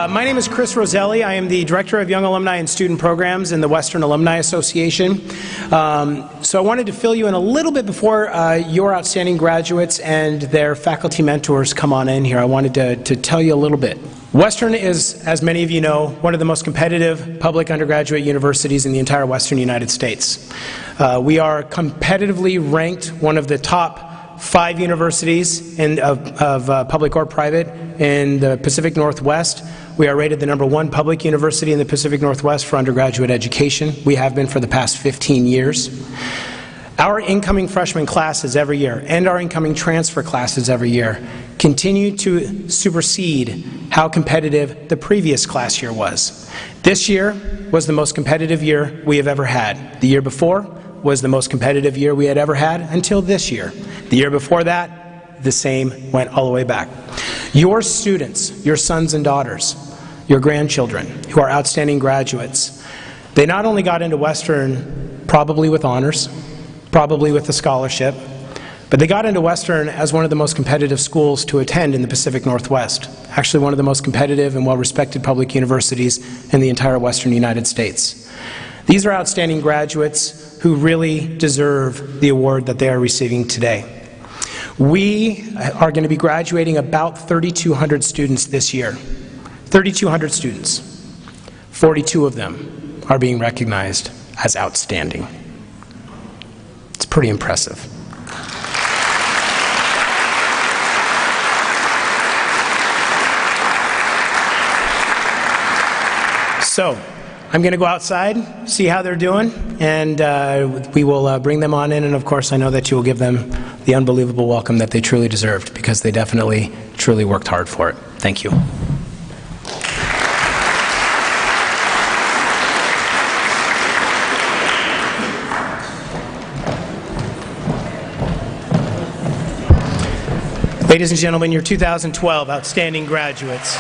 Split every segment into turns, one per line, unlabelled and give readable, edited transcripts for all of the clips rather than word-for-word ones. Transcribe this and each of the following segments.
My name is Chris Roselli. I am the Director of Young Alumni and Student Programs in the Western Alumni Association. So I wanted to fill you in a little bit before your outstanding graduates and their faculty mentors come on in here. I wanted to tell you a little bit. Western is, as many of you know, one of the most competitive public undergraduate universities in the entire Western United States. We are competitively ranked one of the top 5 universities of public or private in the Pacific Northwest. We are rated the #1 public university in the Pacific Northwest for undergraduate education. We have been for the past 15 years. Our incoming freshman classes every year and our incoming transfer classes every year continue to supersede how competitive the previous class year was. This year was the most competitive year we have ever had. The year before was the most competitive year we had ever had until this year. The year before that, the same, went all the way back. Your students, your sons and daughters, your grandchildren who are outstanding graduates, they not only got into Western probably with honors, probably with a scholarship, but they got into Western as one of the most competitive schools to attend in the Pacific Northwest. Actually one of the most competitive and well-respected public universities in the entire Western United States. These are outstanding graduates who really deserve the award that they are receiving today. We are going to be graduating about 3,200 students this year. 3,200 students. 42 of them are being recognized as outstanding. It's pretty impressive. So, I'm going to go outside, see how they're doing, and we will bring them on in, and of course I know that you will give them the unbelievable welcome that they truly deserved, because they definitely, truly worked hard for it. Thank you. Ladies and gentlemen, your 2012 outstanding graduates.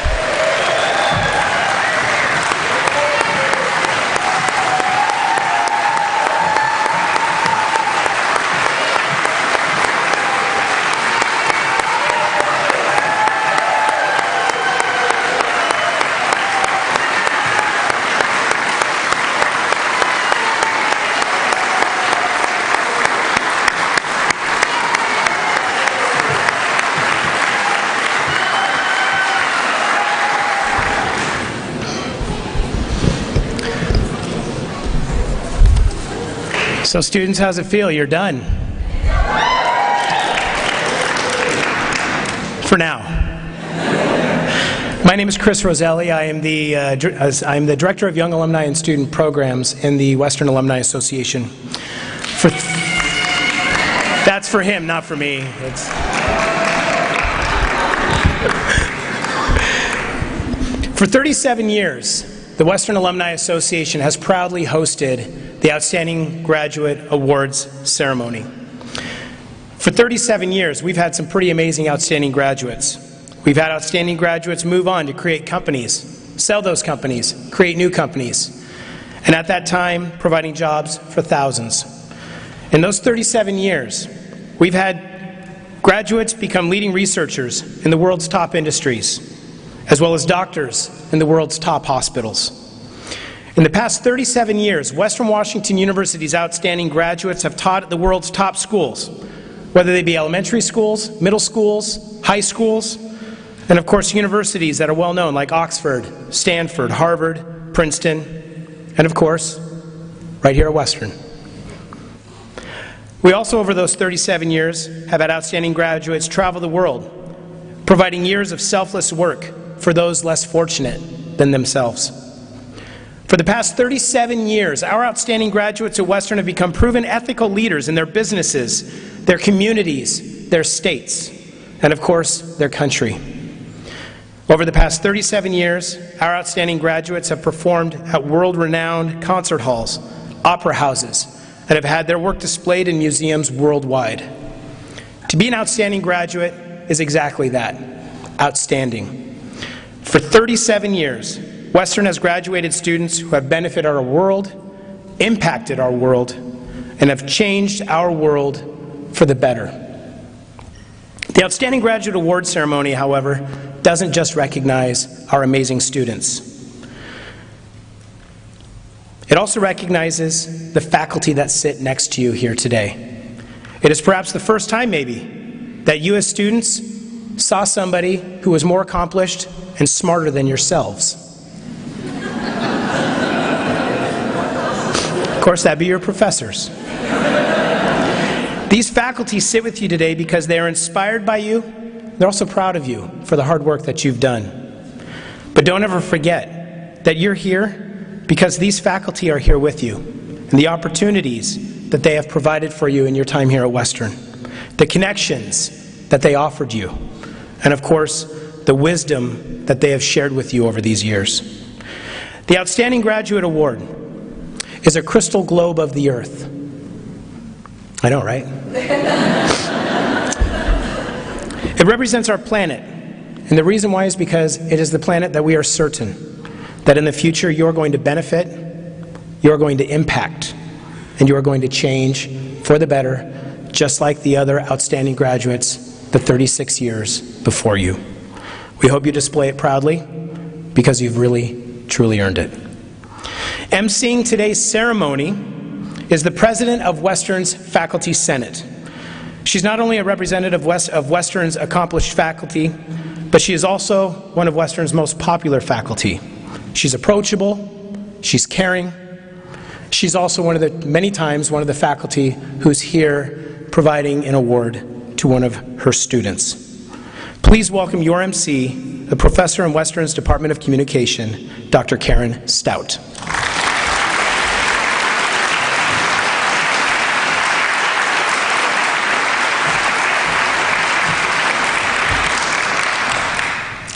So students, how's it feel? You're done. For now. My name is Chris Roselli. I am the Director of Young Alumni and Student Programs in the Western Alumni Association. That's for him, not for me. For 37 years, the Western Alumni Association has proudly hosted the Outstanding Graduate Awards Ceremony. For 37 years, we've had some pretty amazing outstanding graduates. We've had outstanding graduates move on to create companies, sell those companies, create new companies, and at that time, providing jobs for thousands. In those 37 years, we've had graduates become leading researchers in the world's top industries, as well as doctors in the world's top hospitals. In the past 37 years, Western Washington University's outstanding graduates have taught at the world's top schools, whether they be elementary schools, middle schools, high schools, and of course universities that are well known like Oxford, Stanford, Harvard, Princeton, and of course, right here at Western. We also, over those 37 years, have had outstanding graduates travel the world, providing years of selfless work for those less fortunate than themselves. For the past 37 years, our outstanding graduates at Western have become proven ethical leaders in their businesses, their communities, their states, and of course, their country. Over the past 37 years, our outstanding graduates have performed at world-renowned concert halls, opera houses, and have had their work displayed in museums worldwide. To be an outstanding graduate is exactly that, outstanding. For 37 years, Western has graduated students who have benefited our world, impacted our world, and have changed our world for the better. The Outstanding Graduate Award Ceremony, however, doesn't just recognize our amazing students. It also recognizes the faculty that sit next to you here today. It is perhaps the first time, maybe, that you as students saw somebody who was more accomplished and smarter than yourselves. Of course, that'd be your professors. These faculty sit with you today because they are inspired by you. They're also proud of you for the hard work that you've done. But don't ever forget that you're here because these faculty are here with you, and the opportunities that they have provided for you in your time here at Western, the connections that they offered you, and of course, the wisdom that they have shared with you over these years. The Outstanding Graduate Award is a crystal globe of the earth. I know, right? It represents our planet, and the reason why is because it is the planet that we are certain that in the future you're going to benefit, you're going to impact, and you're going to change for the better, just like the other outstanding graduates the 36 years before you. We hope you display it proudly because you've really, truly earned it. emceeing today's ceremony is the president of Western's Faculty Senate. She's not only a representative of Western's accomplished faculty, but she is also one of Western's most popular faculty. She's approachable, she's caring. She's also many times one of the faculty who's here providing an award to one of her students. Please welcome your MC, the professor in Western's Department of Communication, Dr. Karen Stout.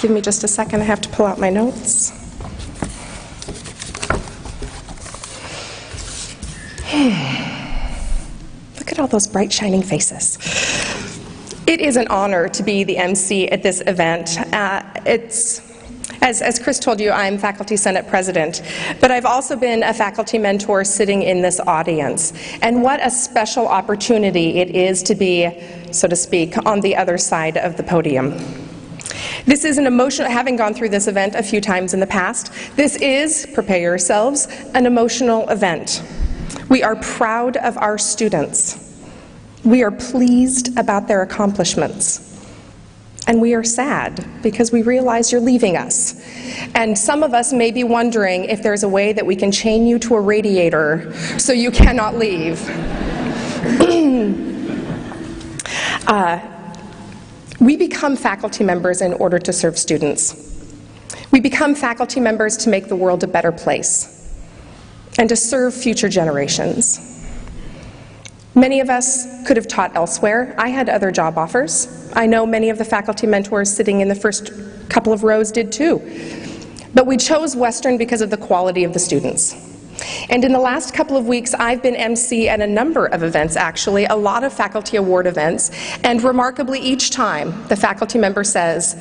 Give me just a second, I have to pull out my notes. Look at all those bright, shining faces. It is an honor to be the MC at this event. As Chris told you, I'm Faculty Senate President, but I've also been a faculty mentor sitting in this audience. And what a special opportunity it is to be, so to speak, on the other side of the podium. This is an emotional, having gone through this event a few times in the past, this is, prepare yourselves, an emotional event. We are proud of our students. We are pleased about their accomplishments. And we are sad because we realize you're leaving us. And some of us may be wondering if there's a way that we can chain you to a radiator so you cannot leave. We become faculty members in order to serve students. We become faculty members to make the world a better place and to serve future generations. Many of us could have taught elsewhere. I had other job offers. I know many of the faculty mentors sitting in the first couple of rows did too. But we chose Western because of the quality of the students. And in the last couple of weeks, I've been MC at a number of events, actually, a lot of faculty award events, and remarkably each time the faculty member says,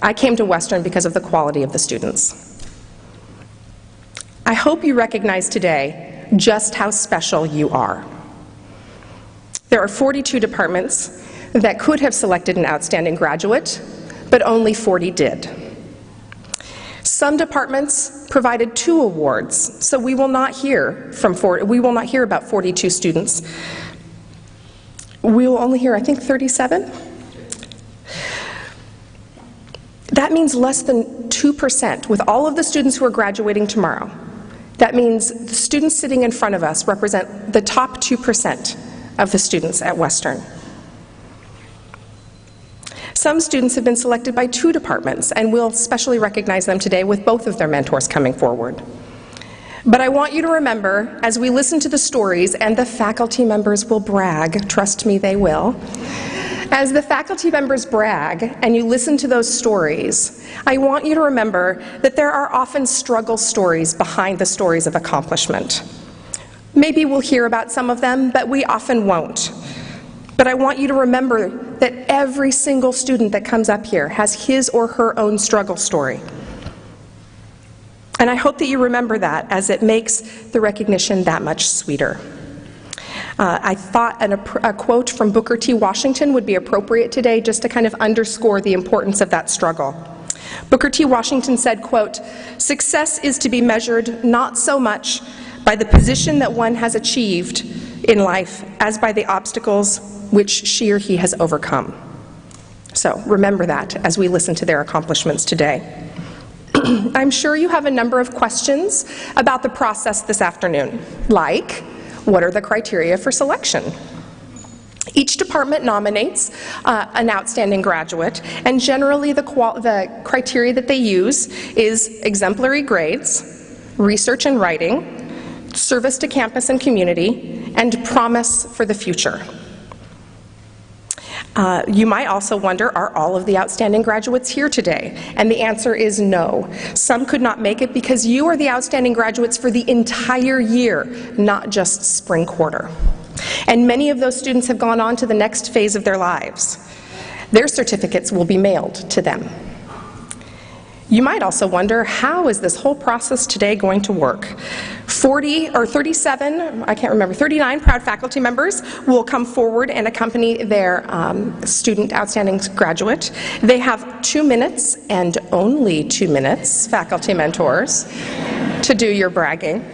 I came to Western because of the quality of the students. I hope you recognize today just how special you are. There are 42 departments that could have selected an outstanding graduate, but only 40 did. Some departments provided 2 awards, so we will not hear about 42 students. We will only hear, I think, 37. That means less than 2% with all of the students who are graduating tomorrow. That means the students sitting in front of us represent the top 2% of the students at Western. Some students have been selected by 2 departments, and we'll specially recognize them today with both of their mentors coming forward. But I want you to remember, as we listen to the stories, and the faculty members will brag, trust me, they will. As the faculty members brag, and you listen to those stories, I want you to remember that there are often struggle stories behind the stories of accomplishment. Maybe we'll hear about some of them, but we often won't. But I want you to remember that every single student that comes up here has his or her own struggle story. And I hope that you remember that, as it makes the recognition that much sweeter. I thought a quote from Booker T. Washington would be appropriate today, just to kind of underscore the importance of that struggle. Booker T. Washington said, quote, "Success is to be measured not so much by the position that one has achieved in life as by the obstacles which she or he has overcome." So remember that as we listen to their accomplishments today. I'm sure you have a number of questions about the process this afternoon, like, what are the criteria for selection? Each department nominates an outstanding graduate, and generally the criteria that they use is exemplary grades, research and writing, service to campus and community, and promise for the future. You might also wonder, are all of the outstanding graduates here today? And the answer is no. Some could not make it because you are the outstanding graduates for the entire year, not just spring quarter. And many of those students have gone on to the next phase of their lives. Their certificates will be mailed to them. You might also wonder, how is this whole process today going to work? 39 proud faculty members will come forward and accompany their student outstanding graduate. They have 2 minutes, and only 2 minutes, faculty mentors, to do your bragging.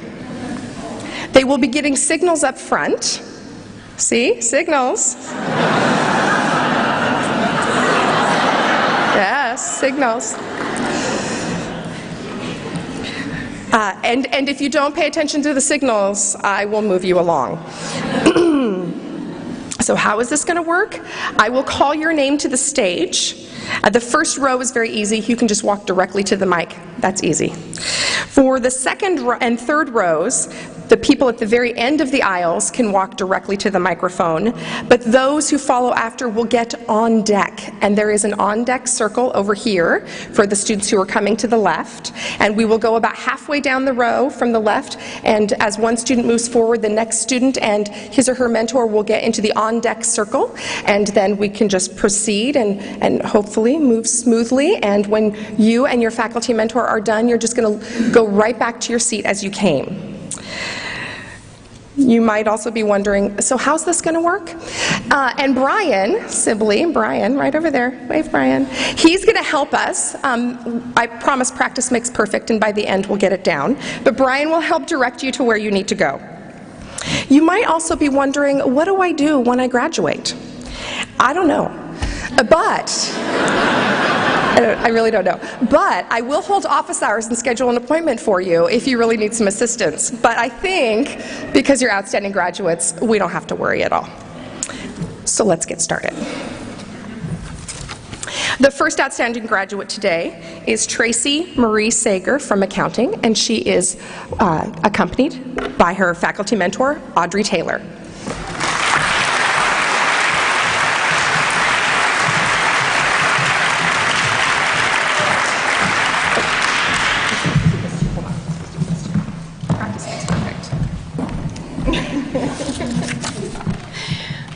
They will be getting signals up front. See? Signals. Yes, signals. And if you don't pay attention to the signals, I will move you along. So how is this going to work? I will call your name to the stage. The first row is very easy. You can just walk directly to the mic. That's easy. For the second and third rows, the people at the very end of the aisles can walk directly to the microphone, but those who follow after will get on deck. And there is an on-deck circle over here for the students who are coming to the left. And we will go about halfway down the row from the left, and as one student moves forward, the next student and his or her mentor will get into the on-deck circle, and then we can just proceed and hopefully move smoothly. And when you and your faculty mentor are done, you're just going to go right back to your seat as you came. You might also be wondering, so how's this going to work? And Brian Sibley, Brian, right over there, wave Brian, he's going to help us. I promise practice makes perfect, and by the end we'll get it down. But Brian will help direct you to where you need to go. You might also be wondering, what do I do when I graduate? I don't know, but I really don't know. But I will hold office hours and schedule an appointment for you if you really need some assistance. But I think, because you're outstanding graduates, we don't have to worry at all. So let's get started. The first outstanding graduate today is Tracy Marie Sager from accounting, and she is accompanied by her faculty mentor, Audrey Taylor.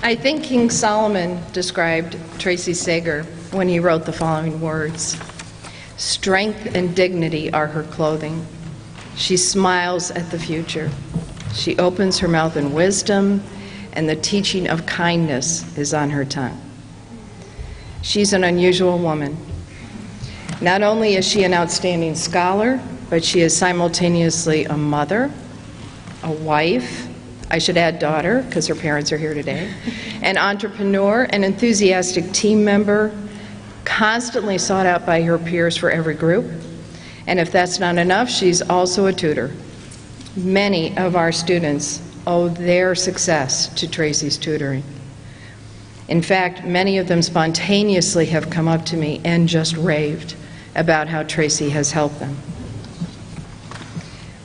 I think King Solomon described Tracy Sager when he wrote the following words: "Strength and dignity are her clothing. She smiles at the future. She opens her mouth in wisdom, and the teaching of kindness is on her tongue." She's an unusual woman. Not only is she an outstanding scholar, but she is simultaneously a mother, a wife, I should add daughter, because her parents are here today, an entrepreneur, an enthusiastic team member, constantly sought out by her peers for every group. And if that's not enough, she's also a tutor. Many of our students owe their success to Tracy's tutoring. In fact, many of them spontaneously have come up to me and just raved about how Tracy has helped them.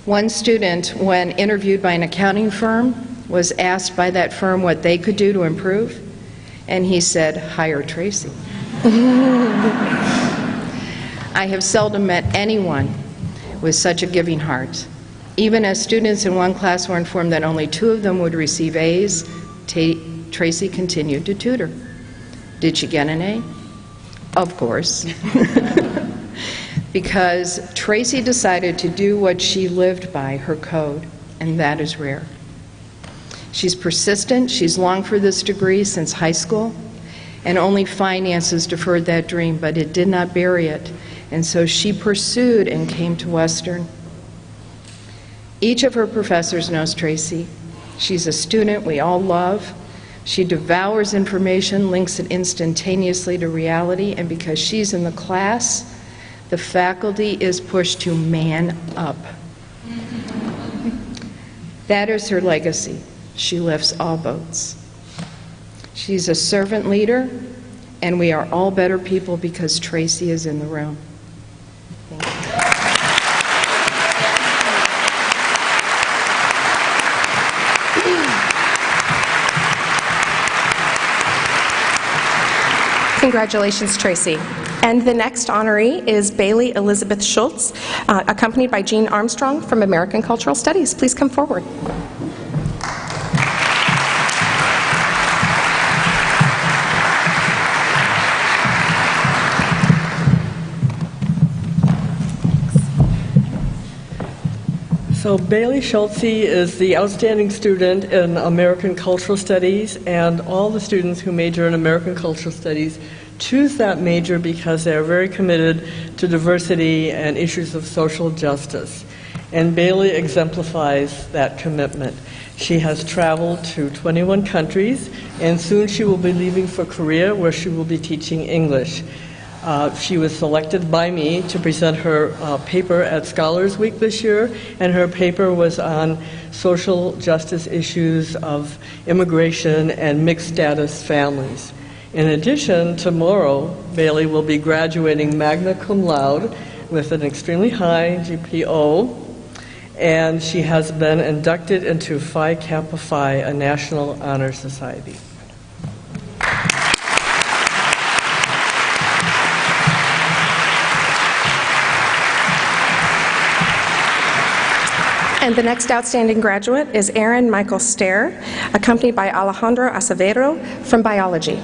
One student, when interviewed by an accounting firm, was asked by that firm what they could do to improve, and he said, "Hire Tracy." I have seldom met anyone with such a giving heart. Even as students in one class were informed that only 2 of them would receive A's, Tracy continued to tutor. Did she get an A? Of course. Because Tracy decided to do what she lived by, her code, and that is rare. She's persistent. She's longed for this degree since high school, and only finances deferred that dream, but it did not bury it. and so she pursued and came to Western. Each of her professors knows Tracy. She's a student we all love. She devours information, links it instantaneously to reality, and because she's in the class, the faculty is pushed to man up. That is her legacy. She lifts all boats. She's a servant leader, and we are all better people because Tracy is in the room. Thank you.
Congratulations, Tracy. And the next honoree is Bailey Elizabeth Schultz, accompanied by Jean Armstrong from American Cultural Studies. Please come forward.
So Bailey Schultz is the outstanding student in American Cultural Studies, and all the students who major in American Cultural Studies choose that major because they are very committed to diversity and issues of social justice. And Bailey exemplifies that commitment. She has traveled to 21 countries, and soon she will be leaving for Korea, where she will be teaching English. She was selected by me to present her paper at Scholars Week this year, and her paper was on social justice issues of immigration and mixed status families. In addition, tomorrow, Bailey will be graduating magna cum laude with an extremely high GPA, and she has been inducted into Phi Kappa Phi, a National Honor Society.
And the next outstanding graduate is Aaron Michael Stair, accompanied by Alejandro Acevedo from Biology.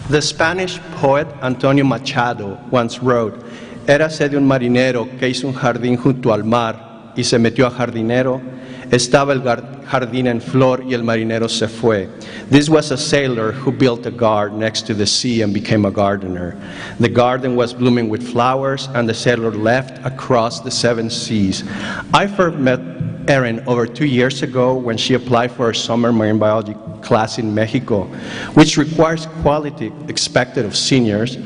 The Spanish poet Antonio Machado once wrote, «Érase de un marinero que hizo un jardín junto al mar y se metió a jardinero. Estaba el jardín en flor y el marinero se fue». This was a sailor who built a garden next to the sea and became a gardener. The garden was blooming with flowers, and the sailor left across the 7 seas. I first met Erin over 2 years ago when she applied for a summer marine biology class in Mexico, which requires quality expected of seniors.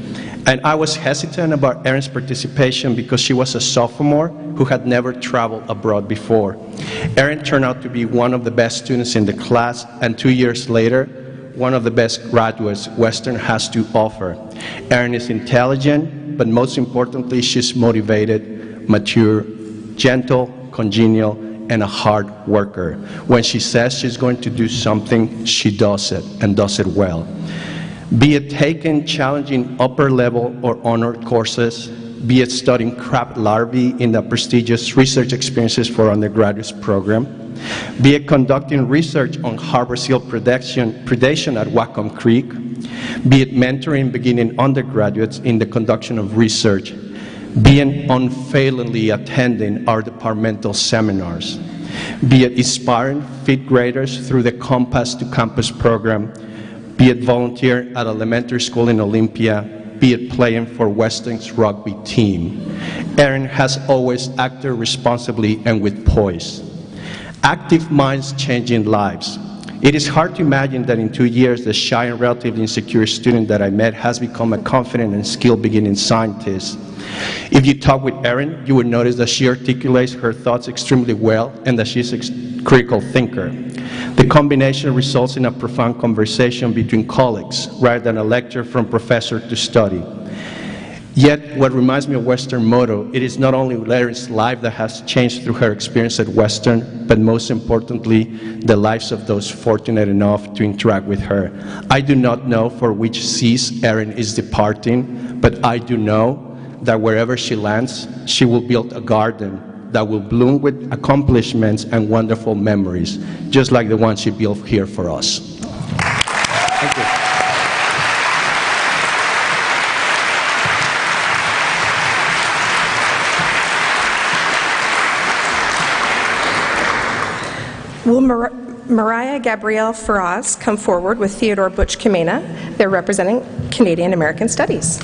And I was hesitant about Erin's participation because she was a sophomore who had never traveled abroad before. Erin turned out to be one of the best students in the class, and 2 years later, one of the best graduates Western has to offer. Erin is intelligent, but most importantly, she's motivated, mature, gentle, congenial, and a hard worker. When she says she's going to do something, she does it, and does it well. Be it taking challenging upper-level or honored courses, be it studying crab larvae in the prestigious Research Experiences for Undergraduates program, be it conducting research on harbor seal predation at Whatcom Creek, be it mentoring beginning undergraduates in the conduction of research, be it unfailingly attending our departmental seminars, be it inspiring fifth graders through the Compass to Campus program, be it volunteer at elementary school in Olympia, be it playing for Western's rugby team. Erin has always acted responsibly and with poise. Active minds changing lives. It is hard to imagine that in 2 years, the shy and relatively insecure student that I met has become a confident and skilled beginning scientist. If you talk with Erin, you would notice that she articulates her thoughts extremely well and that she's a critical thinker. The combination results in a profound conversation between colleagues rather than a lecture from professor to study. Yet, what reminds me of Western motto, it is not only Erin's life that has changed through her experience at Western, but most importantly, the lives of those fortunate enough to interact with her. I do not know for which seas Erin is departing, but I do know that wherever she lands, she will build a garden that will bloom with accomplishments and wonderful memories, just like the one she built here for us. Thank you.
Will Mariah Gabrielle Faraz come forward with Theodore Butch Kamena? They're representing Canadian American Studies.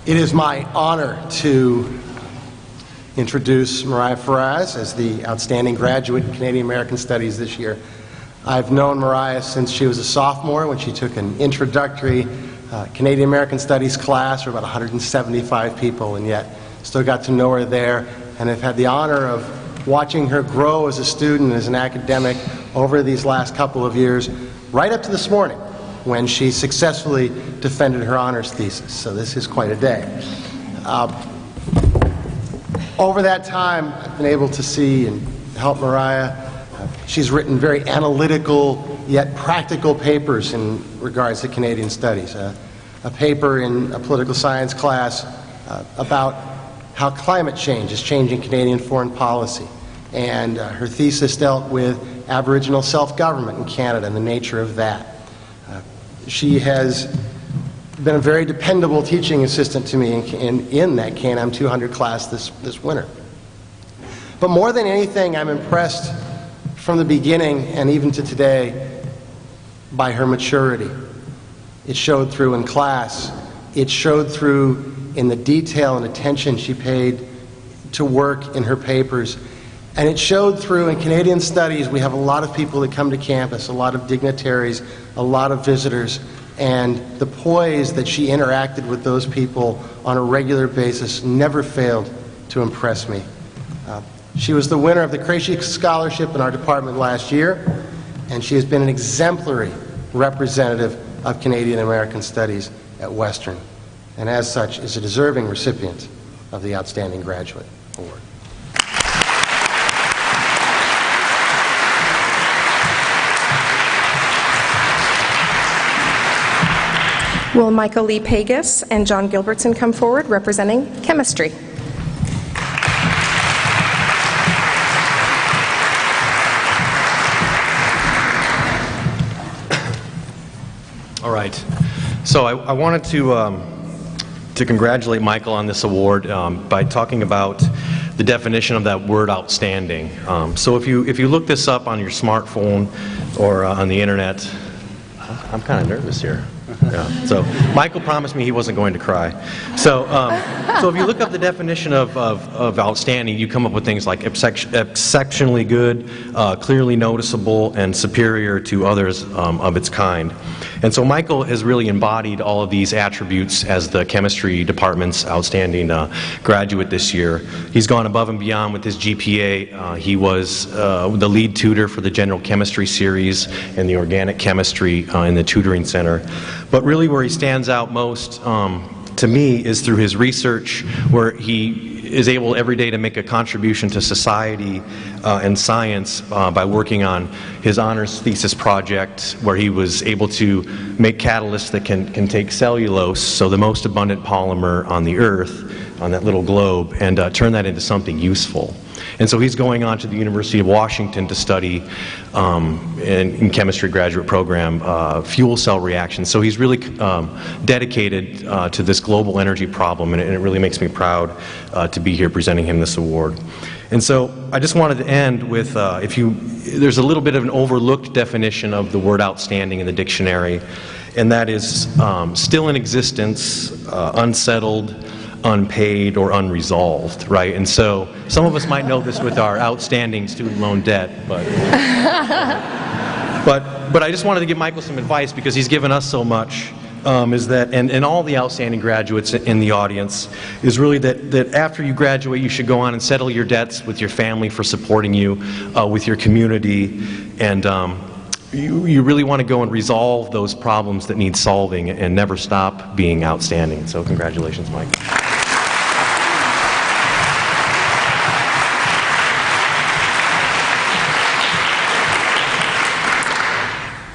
It is my honor to introduce Mariah Faraz as the outstanding graduate in Canadian American Studies this year. I've known Mariah since she was a sophomore when she took an introductory Canadian American Studies class for about 175 people, and yet still got to know her there, and have had the honor of watching her grow as a student, as an academic over these last couple of years, right up to this morning, when she successfully defended her honors thesis. So this is quite a day. Over that time, I've been able to see and help Mariah. She's written very analytical yet practical papers in regards to Canadian studies. A paper in a political science class about how climate change is changing Canadian foreign policy. And her thesis dealt with Aboriginal self-government in Canada and the nature of that. She has been a very dependable teaching assistant to me in that Can-Am 200 class this winter. But more than anything, I'm impressed from the beginning and even to today by her maturity. It showed through in class. It showed through in the detail and attention she paid to work in her papers. And it showed through in Canadian Studies. We have a lot of people that come to campus, a lot of dignitaries, a lot of visitors, and the poise that she interacted with those people on a regular basis never failed to impress me. She was the winner of the Krejci Scholarship in our department last year, and she has been an exemplary representative of Canadian American Studies at Western, and as such is a deserving recipient of the Outstanding Graduate Award.
Will Michael Lee Pagus and John Gilbertson come forward representing chemistry?
All right. So I wanted to congratulate Michael on this award by talking about the definition of that word outstanding. So if you look this up on your smartphone or on the internet, I'm kind of nervous here. Yeah. So Michael promised me he wasn't going to cry. So if you look up the definition of outstanding, you come up with things like exceptionally good, clearly noticeable, and superior to others of its kind. And so Michael has really embodied all of these attributes as the chemistry department's outstanding graduate this year. He's gone above and beyond with his GPA. He was the lead tutor for the general chemistry series and the organic chemistry in the tutoring center. But really where he stands out most to me is through his research, where he is able every day to make a contribution to society and science by working on his honors thesis project, where he was able to make catalysts that can take cellulose, so the most abundant polymer on the Earth, on that little globe, and turn that into something useful. And so he's going on to the University of Washington to study in chemistry graduate program fuel cell reactions. So he's really dedicated to this global energy problem, and it really makes me proud to be here presenting him this award. And so I just wanted to end with, there's a little bit of an overlooked definition of the word outstanding in the dictionary, and that is still in existence, unsettled, unpaid, or unresolved, right? And so some of us might know this with our outstanding student loan debt, but but I just wanted to give Michael some advice, because he's given us so much, is that, and all the outstanding graduates in the audience, is really that after you graduate, you should go on and settle your debts with your family for supporting you, with your community, and you really want to go and resolve those problems that need solving and never stop being outstanding. So congratulations, Mike.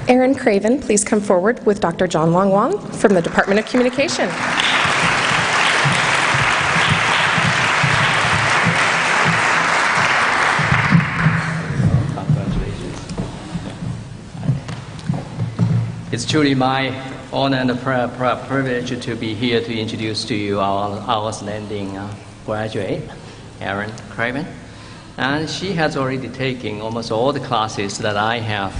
Aaron Craven, please come forward with Dr. John Long Wong from the Department of Communication.
It's truly my honor and privilege to be here to introduce to you our outstanding graduate, Erin Craven. And she has already taken almost all the classes that I have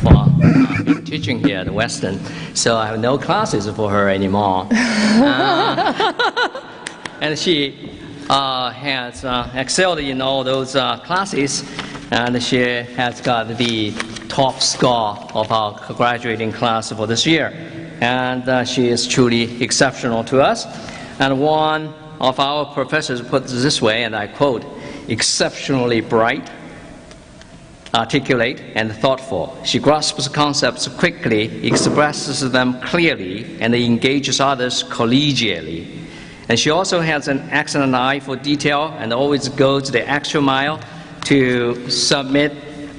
been teaching here at Western, so I have no classes for her anymore. And she has excelled in all those classes, and she has got the top score of our graduating class for this year. And she is truly exceptional to us. And one of our professors put it this way, and I quote, "Exceptionally bright, articulate, and thoughtful. She grasps concepts quickly, expresses them clearly, and engages others collegially. And she also has an excellent eye for detail and always goes the extra mile to submit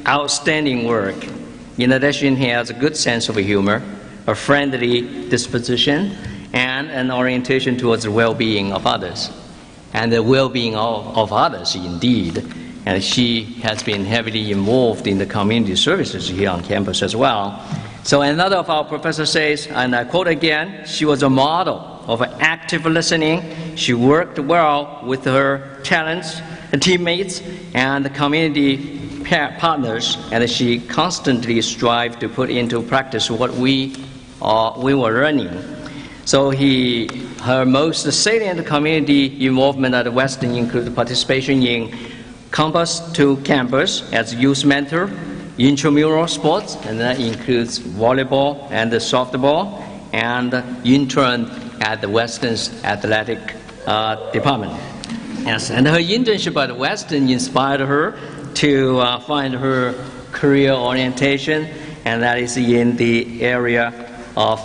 outstanding work. In addition, he has a good sense of humor, a friendly disposition, and an orientation towards the well-being of others. And the well-being of others, indeed. And she has been heavily involved in the community services here on campus as well. So another of our professors says, and I quote again, "She was a model of active listening. She worked well with her talents, teammates, and the community partners, and she constantly strived to put into practice what we were learning." So her most salient community involvement at Western included participation in Campus to Campus as youth mentor, intramural sports, and that includes volleyball and softball, and intern at the Western's athletic department. Yes, and her internship at Western inspired her to find her career orientation, and that is in the area of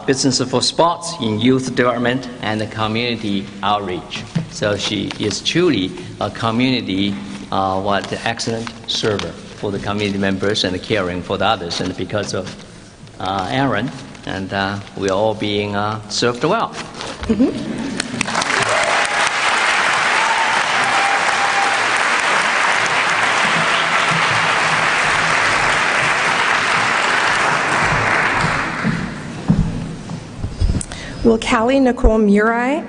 business for sports in youth development and community outreach. So she is truly a community, excellent server for the community members and caring for the others. And because of Erin, and we're all being served well. Mm-hmm.
Will Callie Nicole Murai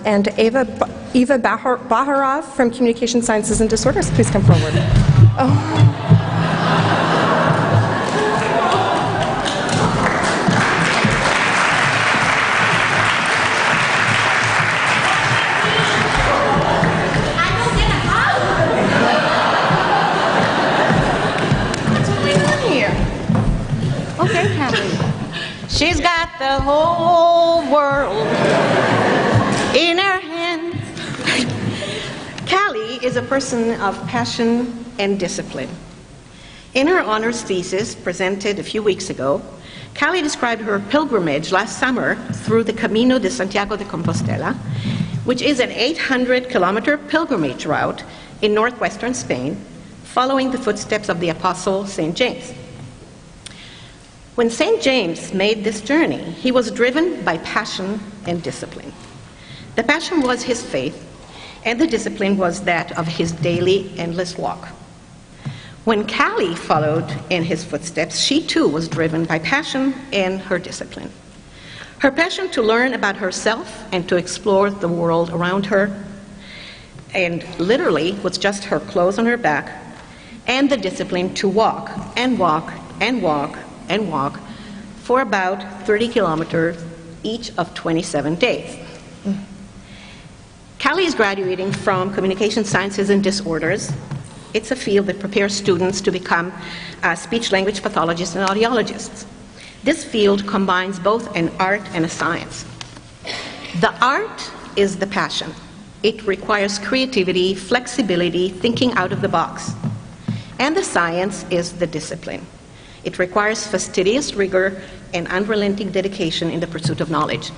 and Eva Baharov from Communication Sciences and Disorders please come forward? Oh.
She's got the whole world in her hands. Callie is a person of passion and discipline. In her honors thesis presented a few weeks ago, Callie described her pilgrimage last summer through the Camino de Santiago de Compostela, which is an 800-kilometer pilgrimage route in northwestern Spain, following the footsteps of the apostle St. James. When St. James made this journey, he was driven by passion and discipline. The passion was his faith, and the discipline was that of his daily endless walk. When Callie followed in his footsteps, she too was driven by passion and her discipline. Her passion to learn about herself and to explore the world around her, and literally with just her clothes on her back, and the discipline to walk and walk and walk and walk for about 30 kilometers each of 27 days. Callie is graduating from Communication Sciences and Disorders. It's a field that prepares students to become speech-language pathologists and audiologists. This field combines both an art and a science. The art is the passion. It requires creativity, flexibility, thinking out of the box. And the science is the discipline. It requires fastidious rigor and unrelenting dedication in the pursuit of knowledge.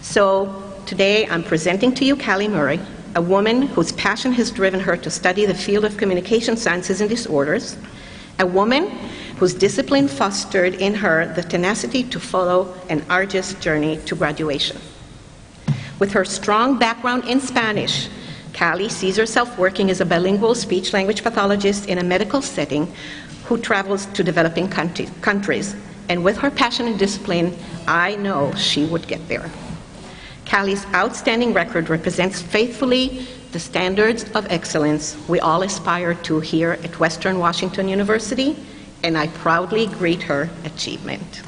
So today I'm presenting to you Callie Murray, a woman whose passion has driven her to study the field of communication sciences and disorders, a woman whose discipline fostered in her the tenacity to follow an arduous journey to graduation. With her strong background in Spanish, Callie sees herself working as a bilingual speech-language pathologist in a medical setting who travels to developing countries, and with her passion and discipline, I know she would get there. Callie's outstanding record represents faithfully the standards of excellence we all aspire to here at Western Washington University, and I proudly greet her achievement.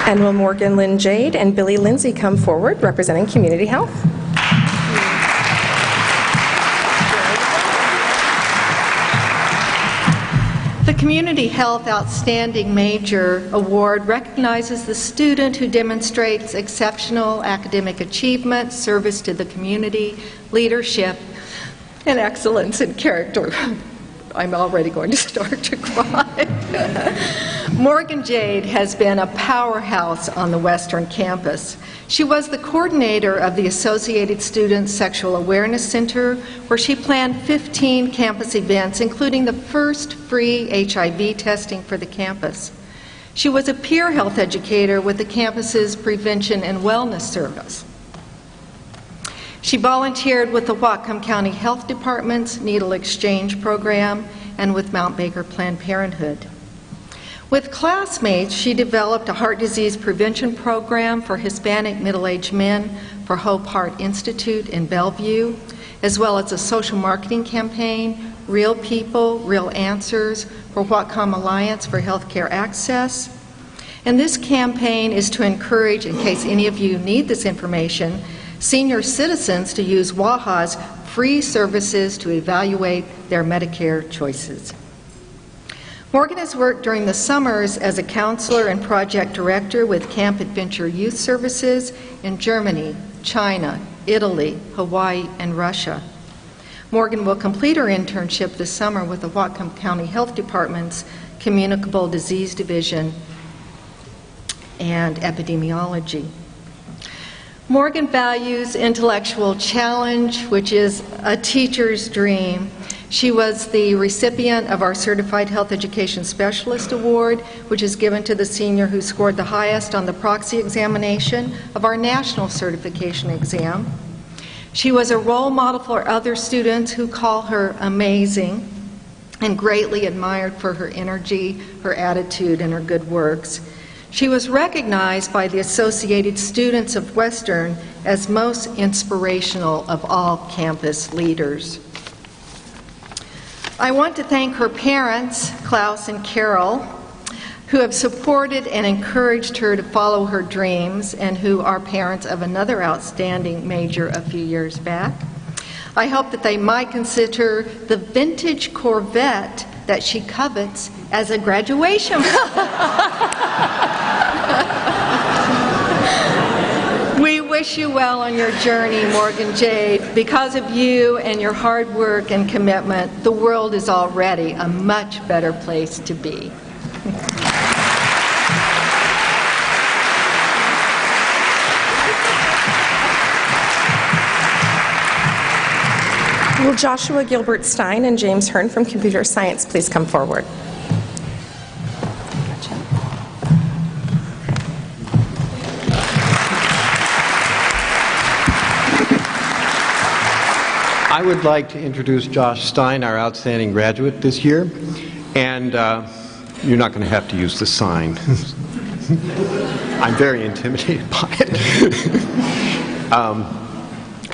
And will Morgan Lynn Jade and Billy Lindsay come forward representing Community Health?
The Community Health Outstanding Major Award recognizes the student who demonstrates exceptional academic achievement, service to the community, leadership, and excellence in character. I'm already going to start to cry. Morgan Jade has been a powerhouse on the Western campus. She was the coordinator of the Associated Students Sexual Awareness Center, where she planned 15 campus events, including the first free HIV testing for the campus. She was a peer health educator with the campus's Prevention and Wellness Service. She volunteered with the Whatcom County Health Department's Needle Exchange Program and with Mount Baker Planned Parenthood. With classmates, she developed a heart disease prevention program for Hispanic middle-aged men for Hope Heart Institute in Bellevue, as well as a social marketing campaign, Real People, Real Answers, for Whatcom Alliance for Healthcare Access. And this campaign is to encourage, in case any of you need this information, senior citizens to use WAHA's free services to evaluate their Medicare choices. Morgan has worked during the summers as a counselor and project director with Camp Adventure Youth Services in Germany, China, Italy, Hawaii, and Russia. Morgan will complete her internship this summer with the Whatcom County Health Department's Communicable Disease Division and Epidemiology. Morgan values intellectual challenge, which is a teacher's dream. She was the recipient of our Certified Health Education Specialist Award, which is given to the senior who scored the highest on the proxy examination of our national certification exam. She was a role model for other students who call her amazing and greatly admired for her energy, her attitude, and her good works. She was recognized by the Associated Students of Western as most inspirational of all campus leaders. I want to thank her parents, Klaus and Carol, who have supported and encouraged her to follow her dreams and who are parents of another outstanding major a few years back. I hope that they might consider the vintage Corvette that she covets as a graduation. We wish you well on your journey, Morgan Jade. Because of you and your hard work and commitment, the world is already a much better place to be.
Will Joshua Gilbert Stein and James Hearn from Computer Science please come forward?
I would like to introduce Josh Stein, our outstanding graduate this year, and you're not going to have to use the sign. I'm very intimidated by it.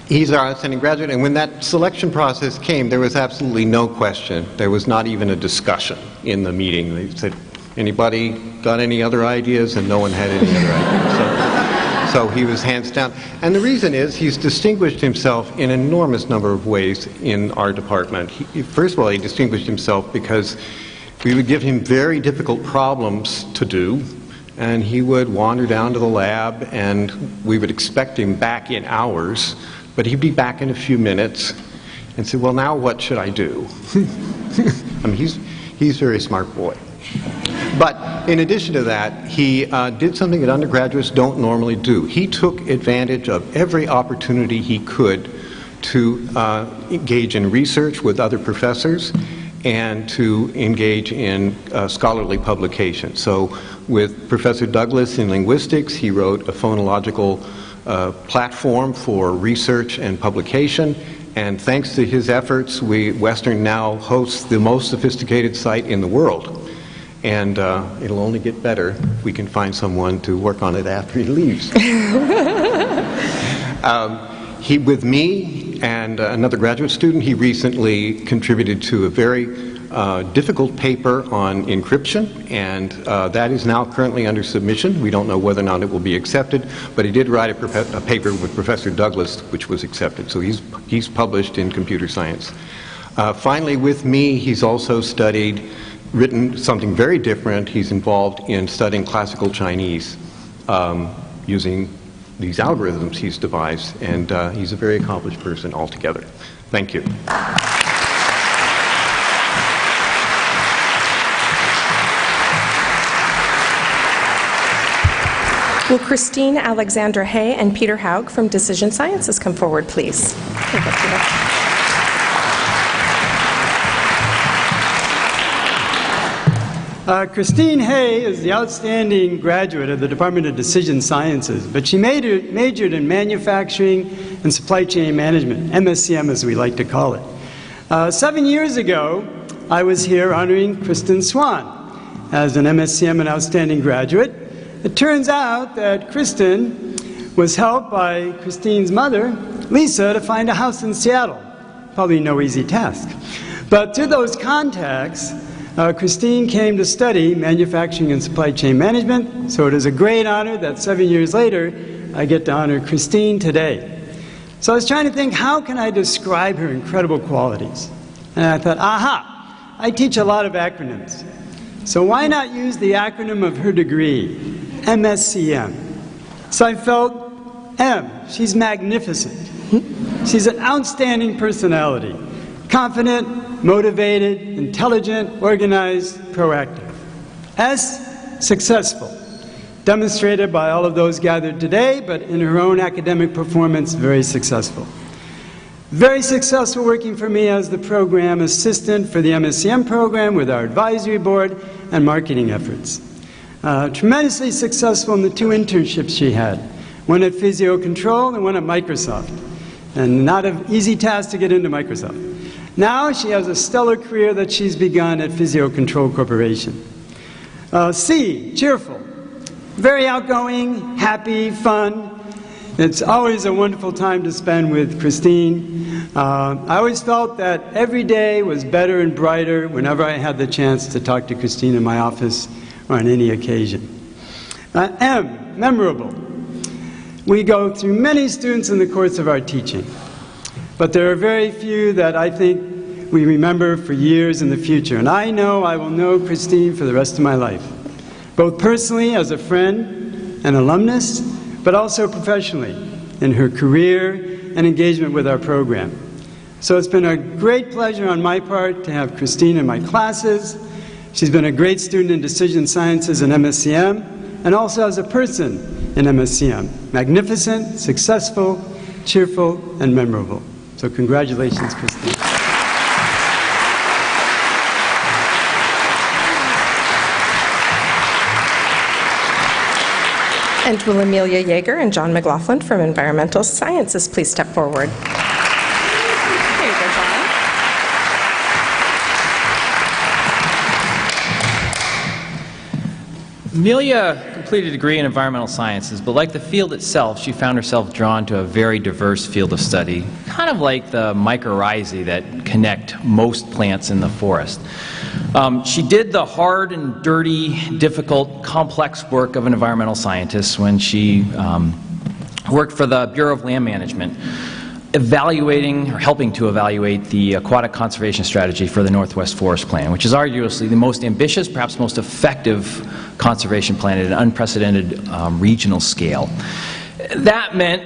He's our outstanding graduate, and when that selection process came, there was absolutely no question. There was not even a discussion in the meeting. They said, anybody got any other ideas? And no one had any other ideas. So he was hands down. And the reason is he's distinguished himself in an enormous number of ways in our department. First of all, he distinguished himself because we would give him very difficult problems to do, and he would wander down to the lab, and we would expect him back in hours, but he'd be back in a few minutes and say, well, now what should I do? I mean, he's a very smart boy. But in addition to that, he did something that undergraduates don't normally do. He took advantage of every opportunity he could to engage in research with other professors and to engage in scholarly publication. So with Professor Douglas in linguistics, he wrote a phonological
platform for research and publication. And thanks to his efforts, Western now hosts the most sophisticated site in the world. And it'll only get better if we can find someone to work on it after he leaves. With me and another graduate student, he recently contributed to a very difficult paper on encryption, and that is now currently under submission. We don't know whether or not it will be accepted, but he did write a paper with Professor Douglas, which was accepted. So he's published in computer science. Finally, with me, he's also written something very different. He's involved in studying classical Chinese using these algorithms he's devised, and he's a very accomplished person altogether. Thank you.
Will Christine Alexandra Hay and Peter Haug from Decision Sciences come forward, please?
Christine Hay is the outstanding graduate of the Department of Decision Sciences, but she majored in manufacturing and supply chain management, MSCM as we like to call it. 7 years ago, I was here honoring Kristen Swan as an MSCM and outstanding graduate. It turns out that Kristen was helped by Christine's mother, Lisa, to find a house in Seattle. Probably no easy task. But through those contacts, Christine came to study manufacturing and supply chain management, so it is a great honor that 7 years later, I get to honor Christine today. So I was trying to think, how can I describe her incredible qualities? And I thought, aha, I teach a lot of acronyms. So why not use the acronym of her degree, MSCM? So I felt, M, she's magnificent. She's an outstanding personality, confident, motivated, intelligent, organized, proactive. S, successful, demonstrated by all of those gathered today, but in her own academic performance, very successful. Very successful working for me as the program assistant for the MSCM program with our advisory board and marketing efforts. Tremendously successful in the 2 internships she had, one at Physio-Control and one at Microsoft. And not an easy task to get into Microsoft. Now she has a stellar career that she's begun at Physio-Control Corporation. C, cheerful. Very outgoing, happy, fun. It's always a wonderful time to spend with Christine. I always felt that every day was better and brighter whenever I had the chance to talk to Christine in my office or on any occasion. M, memorable. We go through many students in the course of our teaching, but there are very few that I think we remember for years in the future. And I know I will know Christine for the rest of my life, both personally as a friend and alumnus, but also professionally in her career and engagement with our program. So it's been a great pleasure on my part to have Christine in my classes. She's been a great student in Decision Sciences and MSCM, and also as a person in MSCM. Magnificent, successful, cheerful, and memorable. So congratulations, Christine.
And will Amelia Yeager and John McLaughlin from Environmental Sciences please step forward? There you go, John.
Amelia completed a degree in environmental sciences, but like the field itself, she found herself drawn to a very diverse field of study, kind of like the mycorrhizae that connect most plants in the forest. She did the hard and dirty, difficult, complex work of an environmental scientist when she worked for the Bureau of Land Management, evaluating or helping to evaluate the aquatic conservation strategy for the Northwest Forest Plan, which is arguably the most ambitious, perhaps most effective conservation plan at an unprecedented regional scale. That meant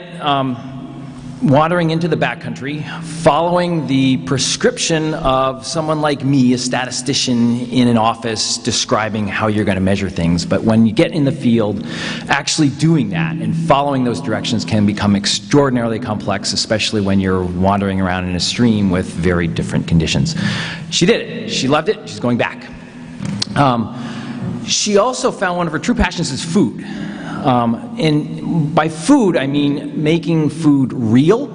wandering into the backcountry, following the prescription of someone like me, a statistician in an office describing how you're going to measure things. But when you get in the field, actually doing that and following those directions can become extraordinarily complex, especially when you're wandering around in a stream with very different conditions. She did it. She loved it. She's going back. She also found one of her true passions is food. And by food, I mean making food real,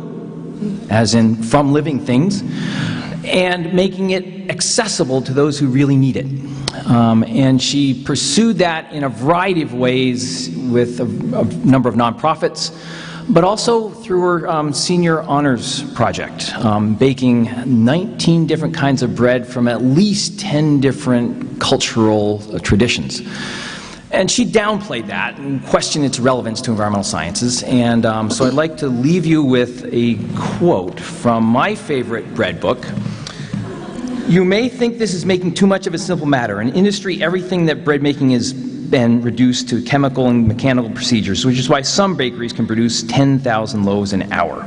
as in from living things, and making it accessible to those who really need it. And she pursued that in a variety of ways with a number of nonprofits, but also through her senior honors project, baking 19 different kinds of bread from at least 10 different cultural traditions. And she downplayed that and questioned its relevance to environmental sciences. And so I'd like to leave you with a quote from my favorite bread book. "You may think this is making too much of a simple matter. In industry, everything that bread making has been reduced to chemical and mechanical procedures, which is why some bakeries can produce 10,000 loaves an hour.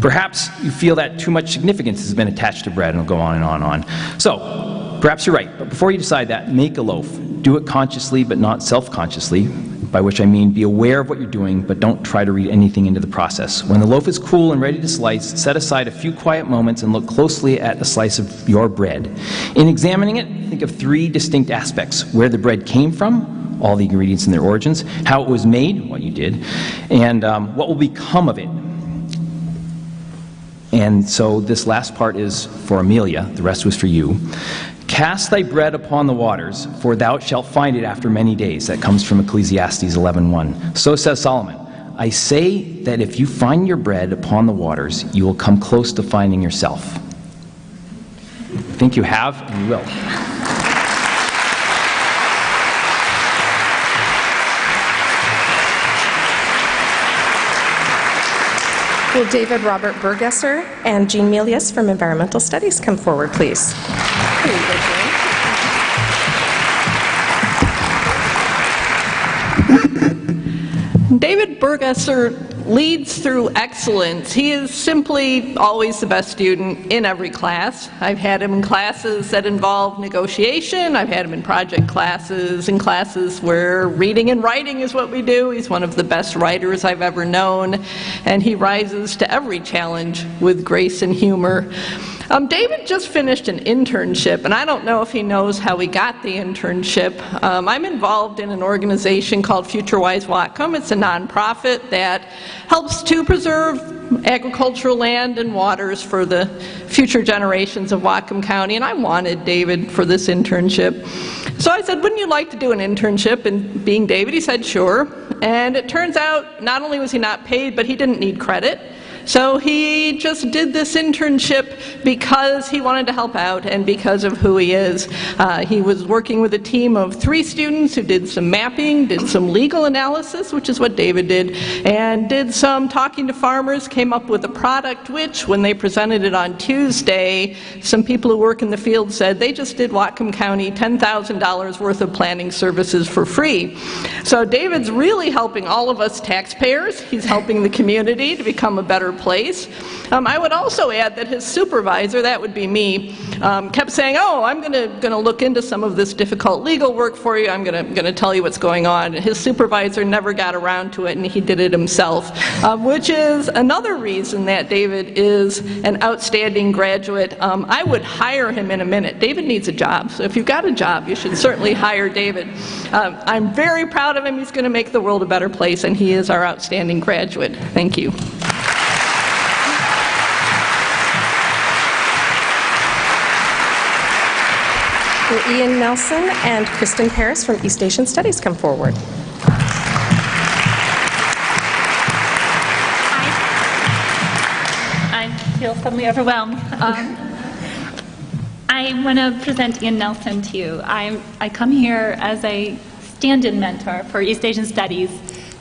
Perhaps you feel that too much significance has been attached to bread," and it'll go on and on and on. So, perhaps you're right, but before you decide that, make a loaf. Do it consciously, but not self-consciously, by which I mean be aware of what you're doing, but don't try to read anything into the process. When the loaf is cool and ready to slice, set aside a few quiet moments and look closely at a slice of your bread. In examining it, think of 3 distinct aspects: where the bread came from, all the ingredients and their origins, how it was made, what you did, and what will become of it. And so this last part is for Amelia, the rest was for you. "Cast thy bread upon the waters, for thou shalt find it after many days." That comes from Ecclesiastes 11:1. So says Solomon, "I say that if you find your bread upon the waters, you will come close to finding yourself." I think you have, and you will.
Will David Robert Burgesser and Jean Melius from Environmental Studies come forward, please?
David Burgesser leads through excellence. He is simply always the best student in every class. I've had him in classes that involve negotiation. I've had him in project classes, in classes where reading and writing is what we do. He's one of the best writers I've ever known, and he rises to every challenge with grace and humor. David just finished an internship, and I don't know if he knows how he got the internship. I'm involved in an organization called FutureWise Whatcom. It's a nonprofit that helps to preserve agricultural land and waters for the future generations of Whatcom County, and I wanted David for this internship. So I said, "Wouldn't you like to do an internship?" And being David, he said, "Sure." And it turns out not only was he not paid, but he didn't need credit. So he just did this internship because he wanted to help out and because of who he is. He was working with a team of 3 students who did some mapping, did some legal analysis, which is what David did, and did some talking to farmers, came up with a product which, when they presented it on Tuesday, some people who work in the field said they just did Whatcom County $10,000 worth of planning services for free. So David's really helping all of us taxpayers. He's helping the community to become a better place. I would also add that his supervisor, that would be me, kept saying, "Oh, I'm going to look into some of this difficult legal work for you. I'm going to tell you what's going on." His supervisor never got around to it, and he did it himself, which is another reason that David is an outstanding graduate. I would hire him in a minute. David needs a job, so if you've got a job, you should certainly hire David. I'm very proud of him. He's going to make the world a better place, and he is our outstanding graduate. Thank you.
Will Ian Nelson and Kristen Paris from East Asian Studies come forward?
I feel suddenly overwhelmed. I want to present Ian Nelson to you. I come here as a stand-in mentor for East Asian Studies.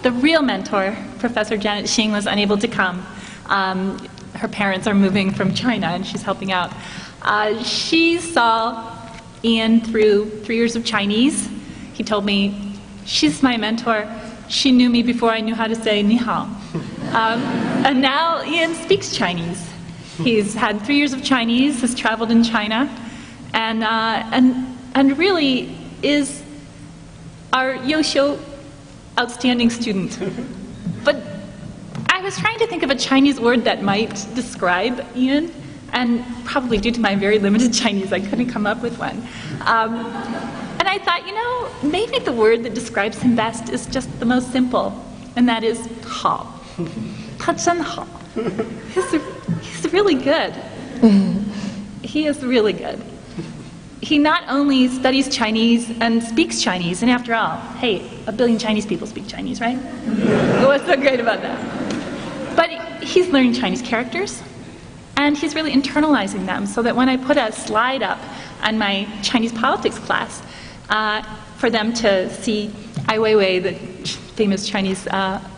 The real mentor, Professor Janet Xing, was unable to come. Her parents are moving from China, and she's helping out. She saw Ian through 3 years of Chinese. He told me, "She's my mentor. She knew me before I knew how to say ni hao." And now Ian speaks Chinese. He's had 3 years of Chinese, has traveled in China, and really is our Youxiu outstanding student. But I was trying to think of a Chinese word that might describe Ian, and probably due to my very limited Chinese, I couldn't come up with one. And And I thought, you know, maybe the word that describes him best is just the most simple, and that is 好. 他真好. He's really good. He is really good. He not only studies Chinese and speaks Chinese, and after all, hey, 1 billion Chinese people speak Chinese, right? What's so great about that? But he's learning Chinese characters, and he's really internalizing them so that when I put a slide up on my Chinese politics class for them to see Ai Weiwei, the famous Chinese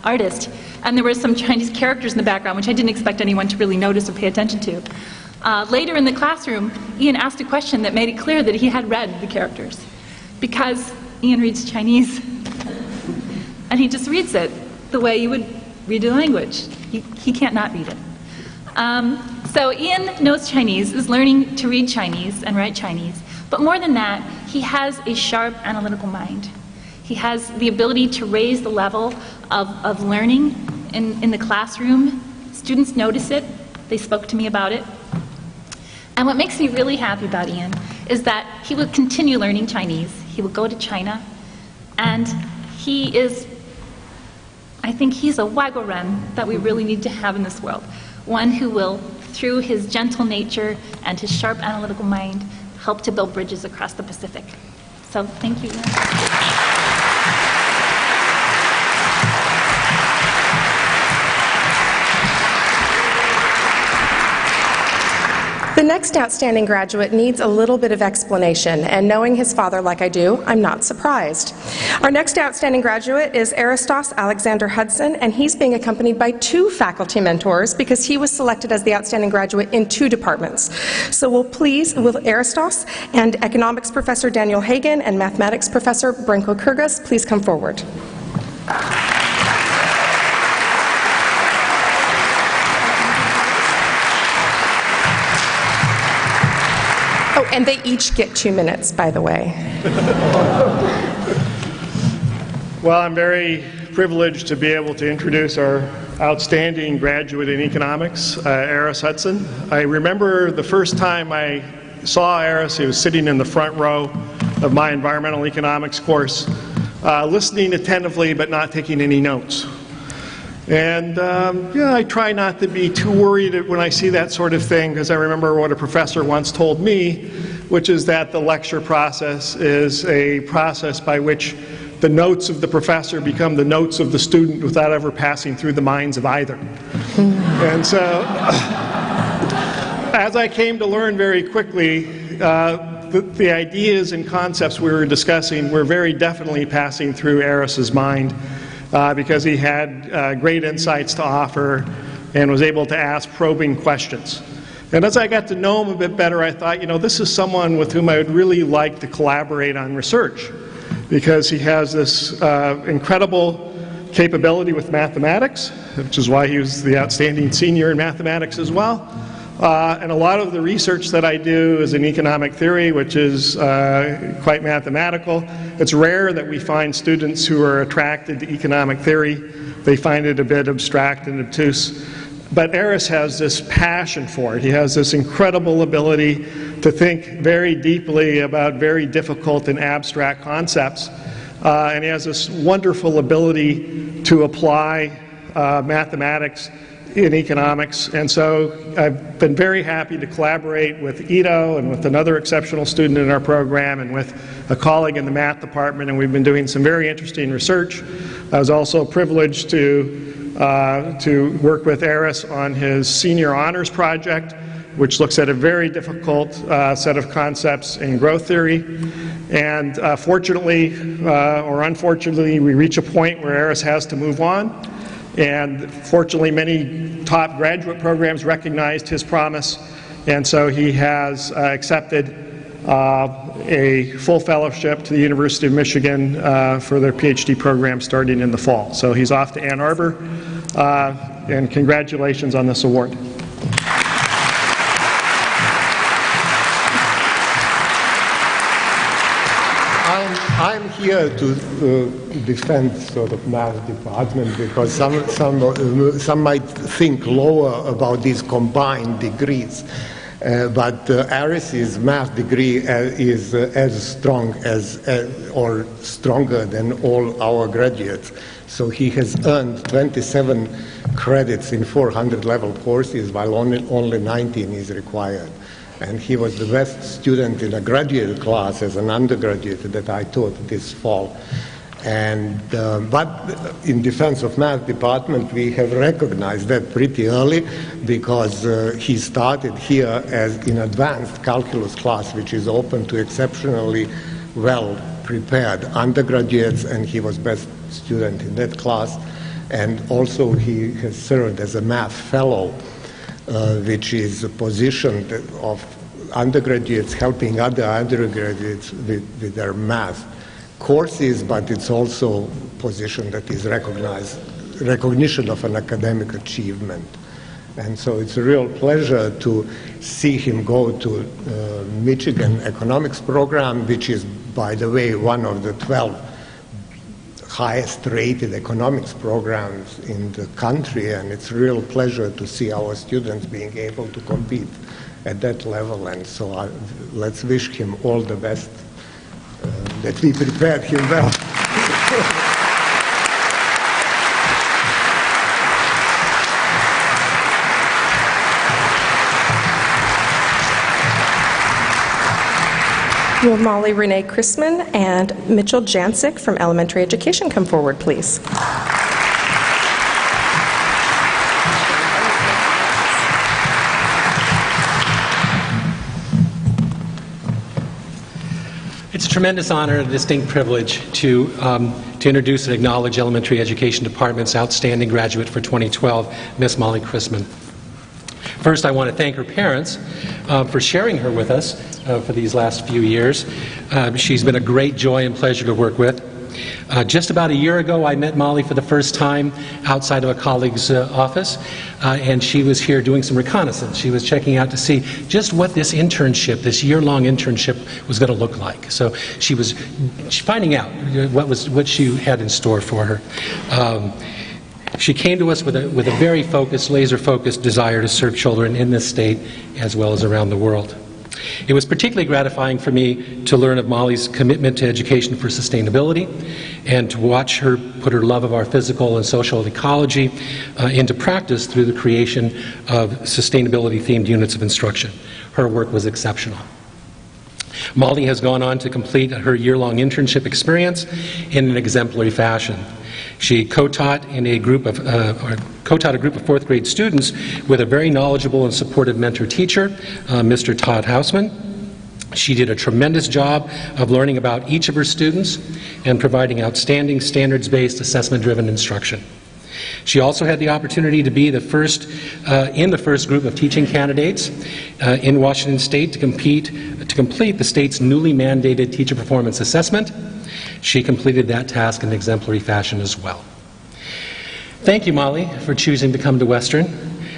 artist, and there were some Chinese characters in the background, which I didn't expect anyone to really notice or pay attention to. Later in the classroom, Ian asked a question that made it clear that he had read the characters, because Ian reads Chinese, and he just reads it the way you would read a language. He can't not read it. So Ian knows Chinese, is learning to read Chinese and write Chinese, but more than that, he has a sharp analytical mind. He has the ability to raise the level of learning in the classroom. Students notice it. They spoke to me about it. And what makes me really happy about Ian is that he will continue learning Chinese. He will go to China, and he is, I think he's a 外国人 that we really need to have in this world. One who will, through his gentle nature and his sharp analytical mind, help to build bridges across the Pacific. So thank you, Ian.
The next outstanding graduate needs a little bit of explanation, and knowing his father like I do, I'm not surprised. Our next outstanding graduate is Aristos Alexander Hudson, and he's being accompanied by 2 faculty mentors because he was selected as the outstanding graduate in 2 departments. So will Aristos and economics professor Daniel Hagen and mathematics professor Branko Kurgas please come forward. Oh, and they each get 2 minutes, by the way.
Well, I'm very privileged to be able to introduce our outstanding graduate in economics, Aris Hudson. I remember the first time I saw Aris, he was sitting in the front row of my environmental economics course, listening attentively but not taking any notes. And I try not to be too worried when I see that sort of thing, because I remember what a professor once told me, which is that the lecture process is a process by which the notes of the professor become the notes of the student without ever passing through the minds of either. And so, as I came to learn very quickly, the ideas and concepts we were discussing were very definitely passing through Aris's mind. Because he had great insights to offer and was able to ask probing questions. And as I got to know him a bit better, I thought, you know, this is someone with whom I would really like to collaborate on research, because he has this incredible capability with mathematics, which is why he was the outstanding senior in mathematics as well. And a lot of the research that I do is in economic theory, which is quite mathematical. It's rare that we find students who are attracted to economic theory. They find it a bit abstract and obtuse. But Aris has this passion for it. He has this incredible ability to think very deeply about very difficult and abstract concepts. And he has this wonderful ability to apply mathematics in economics, and so I've been very happy to collaborate with Ito and with another exceptional student in our program and with a colleague in the math department, and we've been doing some very interesting research. I was also privileged to work with Aris on his senior honors project, which looks at a very difficult set of concepts in growth theory. And fortunately, or unfortunately, we reach a point where Aris has to move on. And fortunately, many top graduate programs recognized his promise, and so he has accepted a full fellowship to the University of Michigan for their PhD program starting in the fall. So he's off to Ann Arbor, and congratulations on this award.
I'm here to defend sort of math department, because some might think lower about these combined degrees. But Aris's math degree is as strong as, or stronger than all our graduates. So he has earned 27 credits in 400 level courses, while only 19 is required. And he was the best student in a graduate class as an undergraduate that I taught this fall. And, but in defense of math department, we have recognized that pretty early, because he started here as in advanced calculus class, which is open to exceptionally well prepared undergraduates, and he was best student in that class. And also he has served as a math fellow, which is a position of undergraduates helping other undergraduates with their math courses, but it's also a position that is recognition of an academic achievement. And so it's a real pleasure to see him go to Michigan economics program, which is, by the way, one of the 12 highest rated economics programs in the country, and it's a real pleasure to see our students being able to compete at that level. And so let's wish him all the best, that we prepared him well.
Will Molly Renee Chrisman and Mitchell Jancic from Elementary Education come forward, please?
It's a tremendous honor and a distinct privilege to introduce and acknowledge Elementary Education Department's outstanding graduate for 2012, Miss Molly Chrisman. First, I want to thank her parents for sharing her with us for these last few years. She's been a great joy and pleasure to work with. Just about a year ago, I met Molly for the first time outside of a colleague's office, and she was here doing some reconnaissance. She was checking out to see just what this internship, this year-long internship, was going to look like. So she was finding out what she had in store for her. She came to us with a very focused, laser-focused desire to serve children in this state as well as around the world. It was particularly gratifying for me to learn of Molly's commitment to education for sustainability and to watch her put her love of our physical and social ecology into practice through the creation of sustainability-themed units of instruction. Her work was exceptional. Molly has gone on to complete her year-long internship experience in an exemplary fashion. She co-taught a group of fourth grade students with a very knowledgeable and supportive mentor teacher, Mr. Todd Hausman. She did a tremendous job of learning about each of her students and providing outstanding standards-based assessment-driven instruction. She also had the opportunity to be in the first group of teaching candidates in Washington State to complete the state's newly mandated teacher performance assessment. She completed that task in exemplary fashion as well. Thank you, Molly, for choosing to come to Western.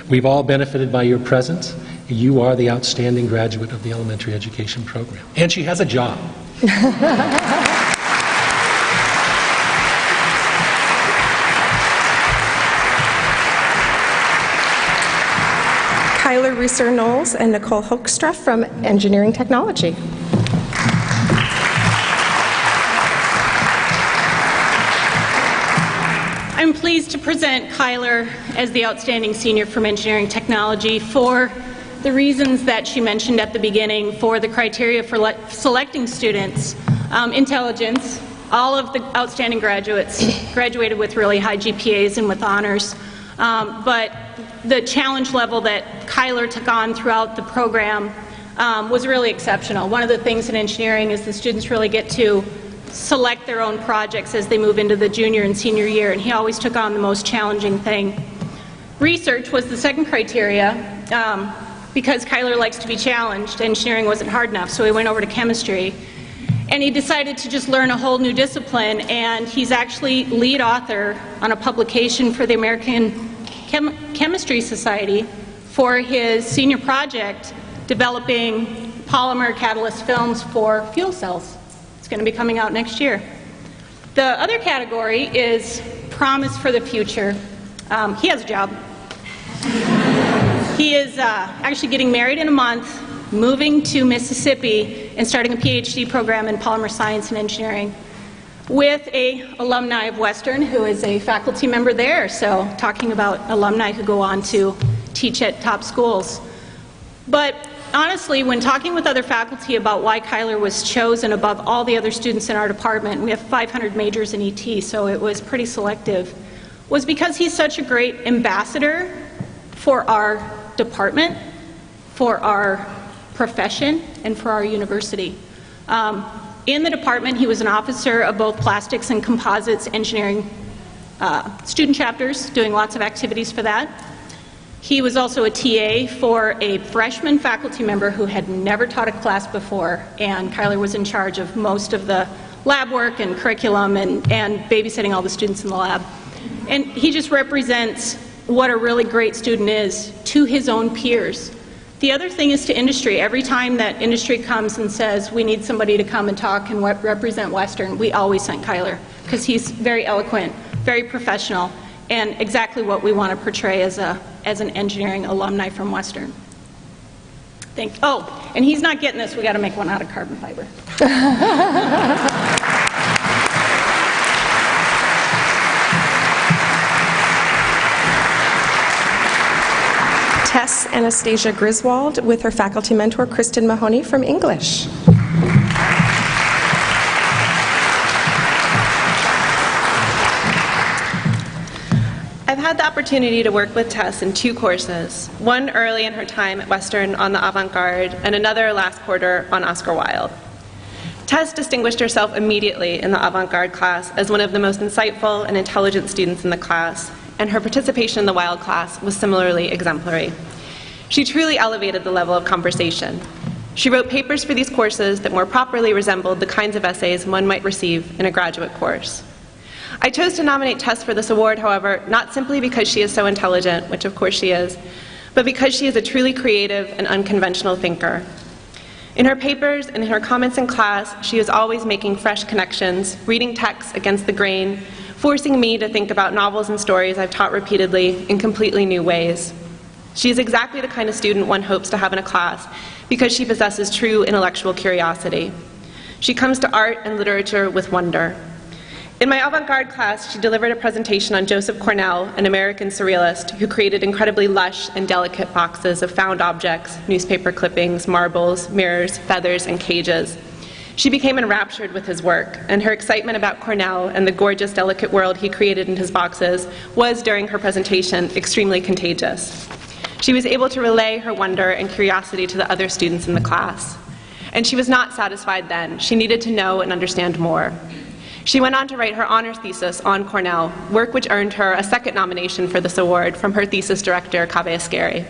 We've all benefited by your presence. You are the outstanding graduate of the elementary education program. And she has a job.
Kyler Reeser-Knowles and Nicole Hoekstra from Engineering Technology.
I'm pleased to present Kyler as the outstanding senior from Engineering Technology for the reasons that she mentioned at the beginning, for the criteria for selecting students, intelligence. All of the outstanding graduates graduated with really high GPAs and with honors, but the challenge level that Kyler took on throughout the program was really exceptional. One of the things in engineering is the students really get to select their own projects as they move into the junior and senior year, and he always took on the most challenging thing. Research was the second criteria. Because Kyler likes to be challenged, engineering wasn't hard enough, so he went over to chemistry. And he decided to just learn a whole new discipline, and he's actually lead author on a publication for the American Chemistry Society for his senior project developing polymer catalyst films for fuel cells. It's going to be coming out next year. The other category is promise for the future. He has a job. He is actually getting married in a month, moving to Mississippi, and starting a PhD program in polymer science and engineering with an alumni of Western who is a faculty member there. So talking about alumni who go on to teach at top schools. But honestly, when talking with other faculty about why Kyler was chosen above all the other students in our department, we have 500 majors in ET, so it was pretty selective, was because he's such a great ambassador for our department, for our profession, and for our university. In the department, he was an officer of both plastics and composites engineering student chapters, doing lots of activities for that. He was also a TA for a freshman faculty member who had never taught a class before, and Kyler was in charge of most of the lab work and curriculum and babysitting all the students in the lab. And he just represents what a really great student is to his own peers. The other thing is to industry. Every time that industry comes and says, we need somebody to come and talk and represent Western, we always send Kyler, because he's very eloquent, very professional, and exactly what we want to portray as an engineering alumni from Western. Oh, and he's not getting this. We got to make one out of carbon fiber.
Tess Anastasia Griswold with her faculty mentor, Kristen Mahoney from English.
I've had the opportunity to work with Tess in 2 courses, one early in her time at Western on the avant-garde, and another last quarter on Oscar Wilde. Tess distinguished herself immediately in the avant-garde class as one of the most insightful and intelligent students in the class, and her participation in the Wilde class was similarly exemplary. She truly elevated the level of conversation. She wrote papers for these courses that more properly resembled the kinds of essays one might receive in a graduate course. I chose to nominate Tess for this award, however, not simply because she is so intelligent, which of course she is, but because she is a truly creative and unconventional thinker. In her papers and in her comments in class, she is always making fresh connections, reading texts against the grain, forcing me to think about novels and stories I've taught repeatedly in completely new ways. She is exactly the kind of student one hopes to have in a class because she possesses true intellectual curiosity. She comes to art and literature with wonder. In my avant-garde class, she delivered a presentation on Joseph Cornell, an American surrealist who created incredibly lush and delicate boxes of found objects, newspaper clippings, marbles, mirrors, feathers, and cages. She became enraptured with his work, and her excitement about Cornell and the gorgeous, delicate world he created in his boxes was, during her presentation, extremely contagious. She was able to relay her wonder and curiosity to the other students in the class. And she was not satisfied then. She needed to know and understand more. She went on to write her honors thesis on Cornell, work which earned her a second nomination for this award from her thesis director, Kaveh Asghari.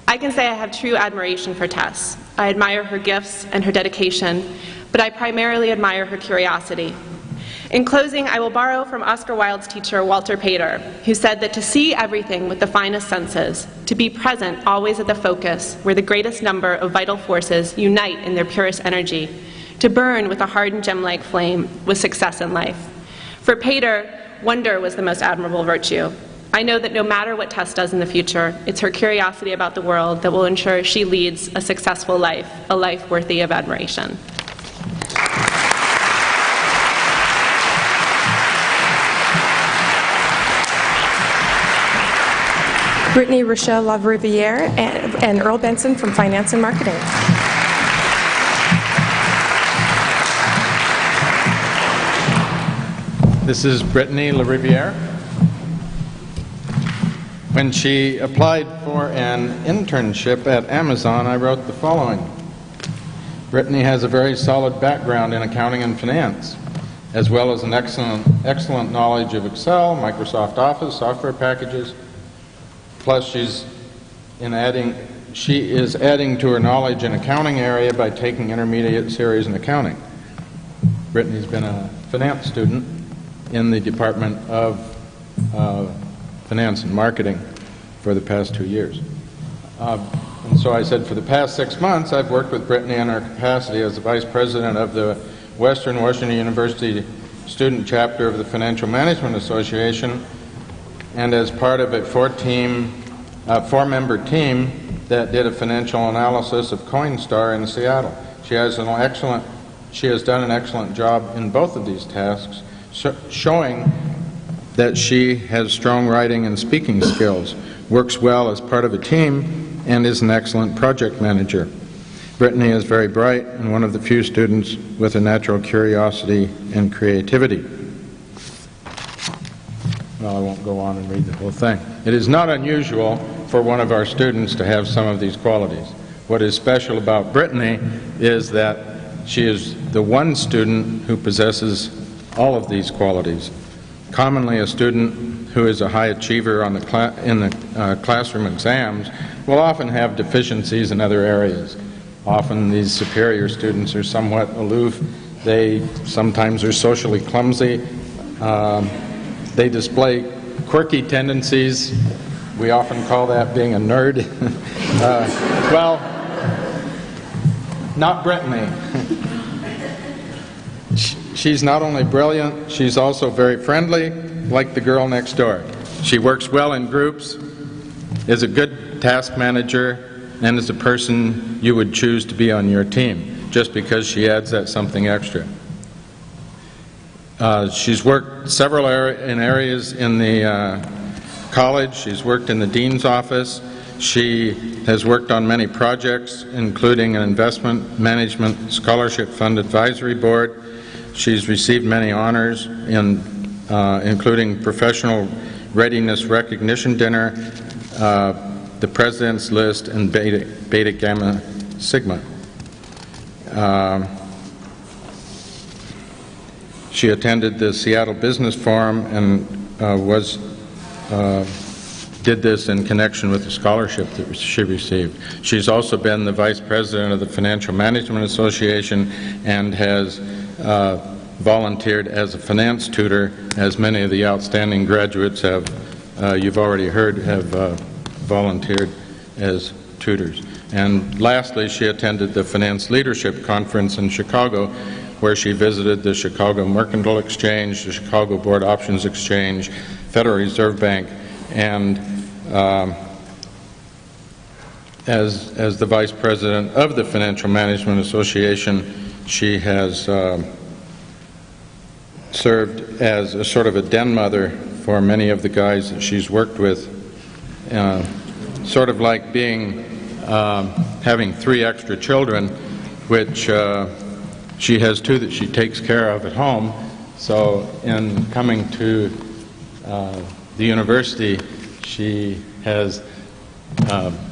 I can say I have true admiration for Tess. I admire her gifts and her dedication, but I primarily admire her curiosity. In closing, I will borrow from Oscar Wilde's teacher, Walter Pater, who said that to see everything with the finest senses, to be present always at the focus, where the greatest number of vital forces unite in their purest energy, to burn with a hardened gem-like flame was success in life. For Pater, wonder was the most admirable virtue. I know that no matter what Tess does in the future, it's her curiosity about the world that will ensure she leads a successful life, a life worthy of admiration.
Brittany Rochelle Lavriviere and Earl Benson from Finance and Marketing.
This is Brittany Lavriviere. When she applied for an internship at Amazon, I wrote the following. Brittany has a very solid background in accounting and finance, as well as an excellent knowledge of Excel, Microsoft Office, software packages. Plus, she is adding to her knowledge in accounting area by taking intermediate series in accounting. Brittany's been a finance student in the Department of Finance and Marketing for the past 2 years. And so I said, for the past 6 months, I've worked with Brittany in her capacity as the Vice President of the Western Washington University Student Chapter of the Financial Management Association, and as part of a 4-team a 4-member team that did a financial analysis of Coinstar in Seattle. She has done an excellent job in both of these tasks, showing that she has strong writing and speaking skills, works well as part of a team, and is an excellent project manager. Brittany is very bright and one of the few students with a natural curiosity and creativity. Well, I won't go on and read the whole thing. It is not unusual for one of our students to have some of these qualities. What is special about Brittany is that she is the one student who possesses all of these qualities. Commonly, a student who is a high achiever on in the classroom exams will often have deficiencies in other areas. Often these superior students are somewhat aloof. They sometimes are socially clumsy. They display quirky tendencies. We often call that being a nerd. Well, not Brittany. She's not only brilliant, she's also very friendly, like the girl next door. She works well in groups, is a good task manager, and is a person you would choose to be on your team, just because she adds that something extra. She's worked several areas in the college. She's worked in the dean's office. She has worked on many projects, including an investment management scholarship fund advisory board. She's received many honors, including Professional Readiness Recognition Dinner, the President's List, and Beta Gamma Sigma. She attended the Seattle Business Forum and did this in connection with the scholarship that she received. She's also been the Vice President of the Financial Management Association and has volunteered as a finance tutor, as many of the outstanding graduates have, you've already heard, have volunteered as tutors. And lastly, she attended the Finance Leadership Conference in Chicago, where she visited the Chicago Mercantile Exchange, the Chicago Board Options Exchange, Federal Reserve Bank, and as the Vice President of the Financial Management Association, she has served as a sort of a den mother for many of the guys that she's worked with, sort of like being having 3 extra children, which she has 2 that she takes care of at home. So in coming to the university, she has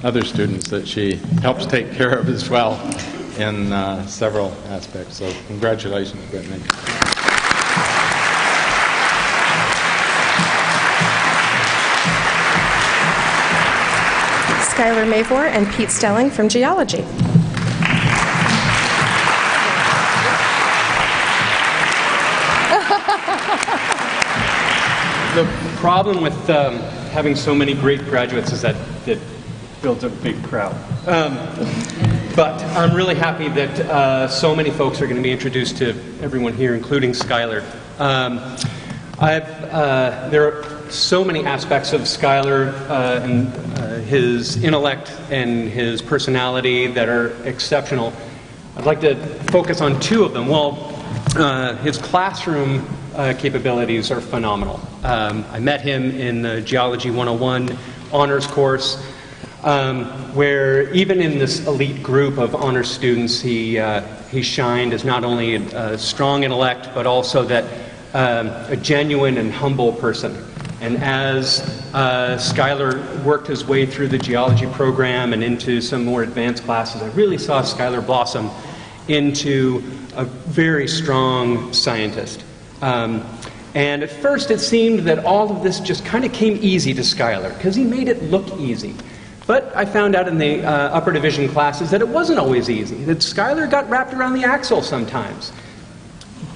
other students that she helps take care of as well in several aspects. So congratulations, Brittany.
Skylar Mavor and Pete Stelling from Geology.
The problem with having so many great graduates is that it builds a big crowd. But I'm really happy that so many folks are going to be introduced to everyone here, including Skylar. There are so many aspects of Skylar and his intellect and his personality that are exceptional. I'd like to focus on 2 of them. Well, his classroom capabilities are phenomenal. I met him in the Geology 101 honors course, where even in this elite group of honors students, he shined as not only a strong intellect, but also that a genuine and humble person. And as Skylar worked his way through the geology program and into some more advanced classes, I really saw Skylar blossom into a very strong scientist. And at first it seemed that all of this just kind of came easy to Skylar, because he made it look easy. But I found out in the upper division classes that it wasn't always easy, that Skylar got wrapped around the axle sometimes.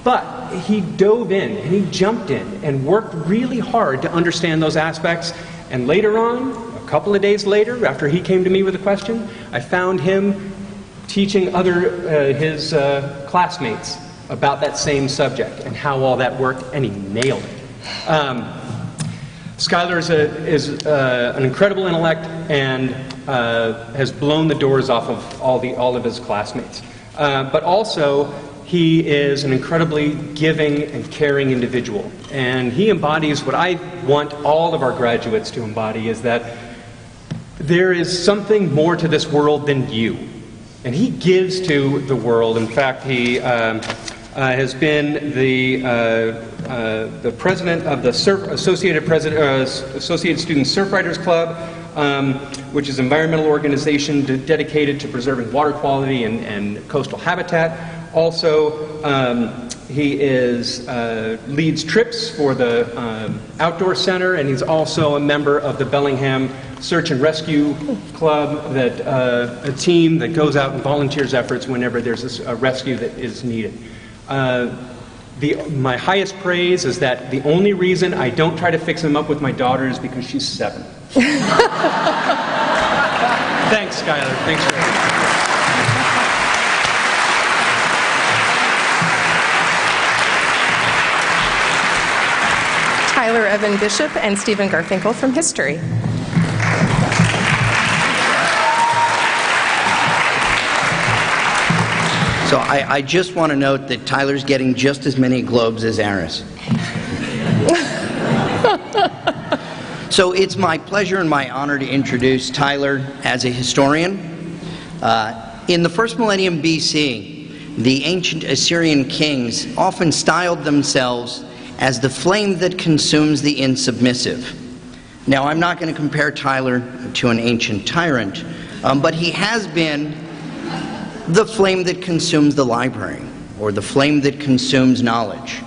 But he dove in, and he jumped in, and worked really hard to understand those aspects. And later on, a couple of days later, after he came to me with a question, I found him teaching his classmates about that same subject and how all that worked, and he nailed it. Skylar is an incredible intellect and has blown the doors off of all of his classmates. But also, he is an incredibly giving and caring individual. And he embodies what I want all of our graduates to embody, is that there is something more to this world than you. And he gives to the world. In fact, he has been the president of the Associated Student Surfriders Club, which is an environmental organization dedicated to preserving water quality and coastal habitat. Also, he leads trips for the Outdoor Center, and he's also a member of the Bellingham Search and Rescue Club, that a team that goes out and volunteers efforts whenever there's a rescue that is needed. My highest praise is that the only reason I don't try to fix him up with my daughter is because she's 7. Thanks, Skylar. Thanks for that.
Tyler Evan Bishop and Stephen Garfinkel from History.
So I just want to note that Tyler's getting just as many Globes as Aris. So it's my pleasure and my honor to introduce Tyler as a historian. In the first millennium BC, the ancient Assyrian kings often styled themselves as the flame that consumes the insubmissive. Now, I'm not going to compare Tyler to an ancient tyrant, but he has been the flame that consumes the library, or the flame that consumes knowledge.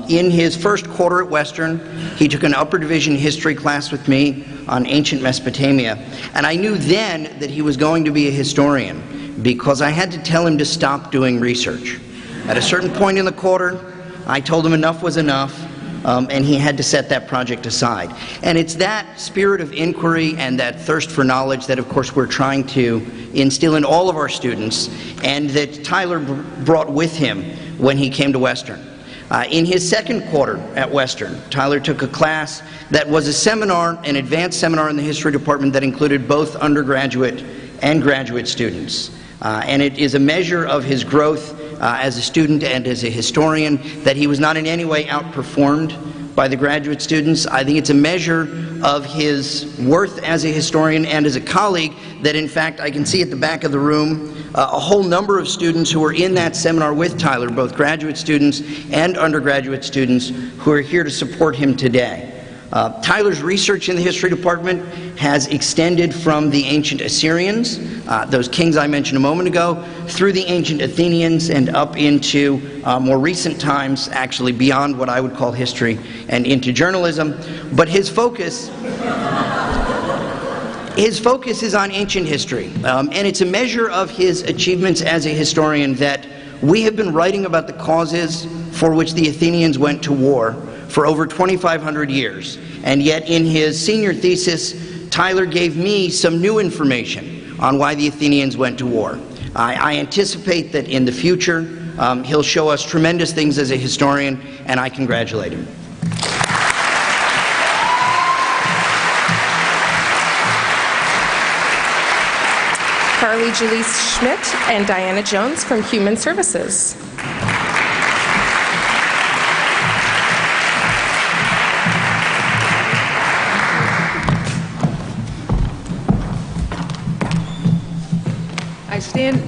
In his first quarter at Western, he took an upper division history class with me on ancient Mesopotamia, and I knew then that he was going to be a historian because I had to tell him to stop doing research. At a certain point in the quarter, I told him enough was enough, and he had to set that project aside. And it's that spirit of inquiry and that thirst for knowledge that, of course, we're trying to instill in all of our students, and that Tyler brought with him when he came to Western. In his second quarter at Western, Tyler took a class that was a seminar, an advanced seminar in the history department that included both undergraduate and graduate students. And it is a measure of his growth as a student and as a historian that he was not in any way outperformed by the graduate students. I think it's a measure of his worth as a historian and as a colleague that, in fact, I can see at the back of the room a whole number of students who were in that seminar with Tyler, both graduate students and undergraduate students, who are here to support him today. Tyler's research in the history department has extended from the ancient Assyrians, those kings I mentioned a moment ago, through the ancient Athenians and up into more recent times, actually beyond what I would call history and into journalism. But his focus is on ancient history, and it's a measure of his achievements as a historian that we have been writing about the causes for which the Athenians went to war for over 2,500 years. And yet in his senior thesis, Tyler gave me some new information on why the Athenians went to war. I anticipate that in the future, he'll show us tremendous things as a historian, and I congratulate him.
Carly Julisse Schmidt and Diana Jones from Human Services.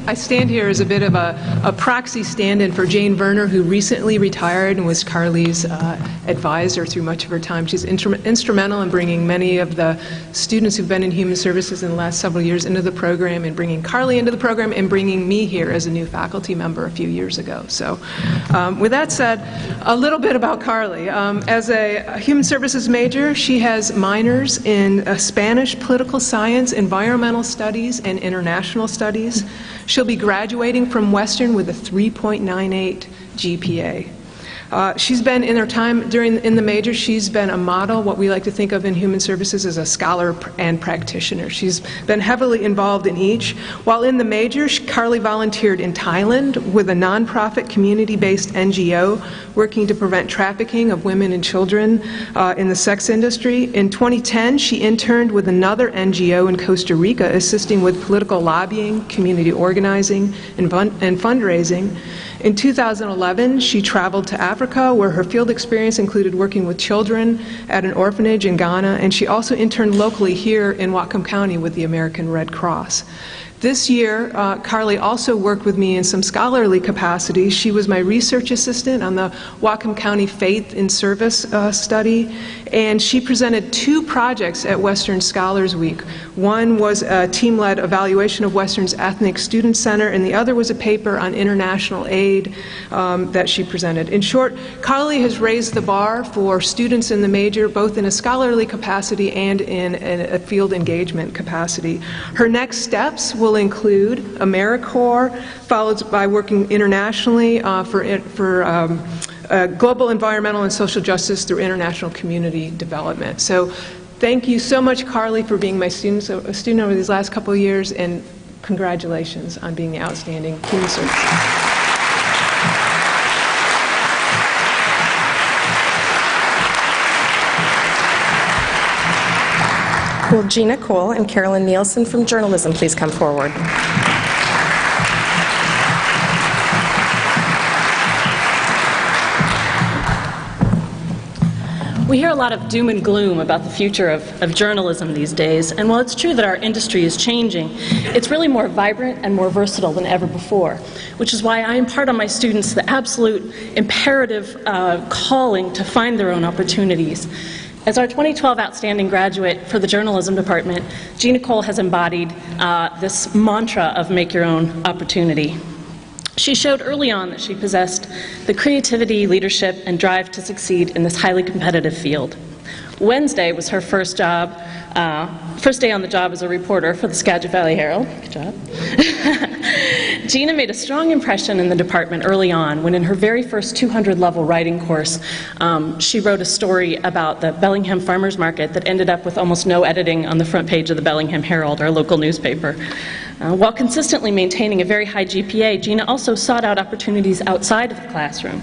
I stand here as a bit of a proxy stand-in for Jane Verner, who recently retired and was Carly's advisor through much of her time. She's instrumental in bringing many of the students who've been in Human Services in the last several years into the program, and bringing Carly into the program, and bringing me here as a new faculty member a few years ago. So with that said, a little bit about Carly. As a Human Services major, she has minors in Spanish, Political Science, Environmental Studies, and International Studies. She'll be graduating from Western with a 3.98 GPA. She's been, in her time in the major, she's been a model, what we like to think of in human services as a scholar and practitioner. She's been heavily involved in each. While in the major, Carly volunteered in Thailand with a nonprofit community-based NGO working to prevent trafficking of women and children in the sex industry. In 2010, she interned with another NGO in Costa Rica, assisting with political lobbying, community organizing, and fundraising. In 2011, she traveled to Africa, where her field experience included working with children at an orphanage in Ghana, and she also interned locally here in Whatcom County with the American Red Cross. This year, Carly also worked with me in some scholarly capacities. She was my research assistant on the Whatcom County Faith in Service study, and she presented 2 projects at Western Scholars Week. One was a team-led evaluation of Western's Ethnic Student Center, and the other was a paper on international aid that she presented. In short, Carly has raised the bar for students in the major, both in a scholarly capacity and in a field engagement capacity. Her next steps will include AmeriCorps, followed by working internationally for global environmental and social justice through international community development. So thank you so much, Carly, for being my student over these last couple of years, and congratulations on being the outstanding human services.
Will Gina Cole and Carolyn Nielsen from journalism please come forward?
We hear a lot of doom and gloom about the future of journalism these days, and while it's true that our industry is changing, it's really more vibrant and more versatile than ever before, which is why I impart on my students the absolute imperative calling to find their own opportunities. As our 2012 Outstanding Graduate for the Journalism Department, Gina Cole has embodied this mantra of make your own opportunity. She showed early on that she possessed the creativity, leadership, and drive to succeed in this highly competitive field. Wednesday was her first day on the job as a reporter for the Skagit Valley Herald. Good job. Gina made a strong impression in the department early on when in her very first 200-level writing course, she wrote a story about the Bellingham Farmers Market that ended up with almost no editing on the front page of the Bellingham Herald, our local newspaper. While consistently maintaining a very high GPA, Gina also sought out opportunities outside of the classroom.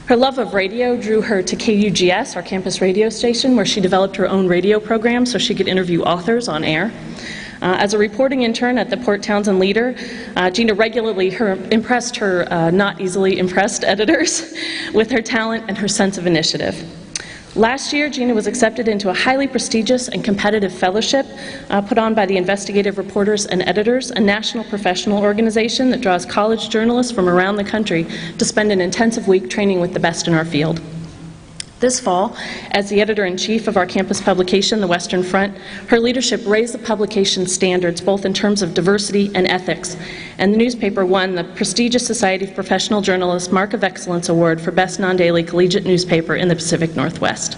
Her love of radio drew her to KUGS, our campus radio station, where she developed her own radio program so she could interview authors on air. As a reporting intern at the Port Townsend Leader, Gina regularly impressed her not easily impressed editors with her talent and her sense of initiative. Last year, Gina was accepted into a highly prestigious and competitive fellowship put on by the Investigative Reporters and Editors, a national professional organization that draws college journalists from around the country to spend an intensive week training with the best in our field. This fall, as the editor-in-chief of our campus publication, The Western Front, her leadership raised the publication's standards both in terms of diversity and ethics, and the newspaper won the prestigious Society of Professional Journalists Mark of Excellence Award for Best Non-Daily Collegiate Newspaper in the Pacific Northwest.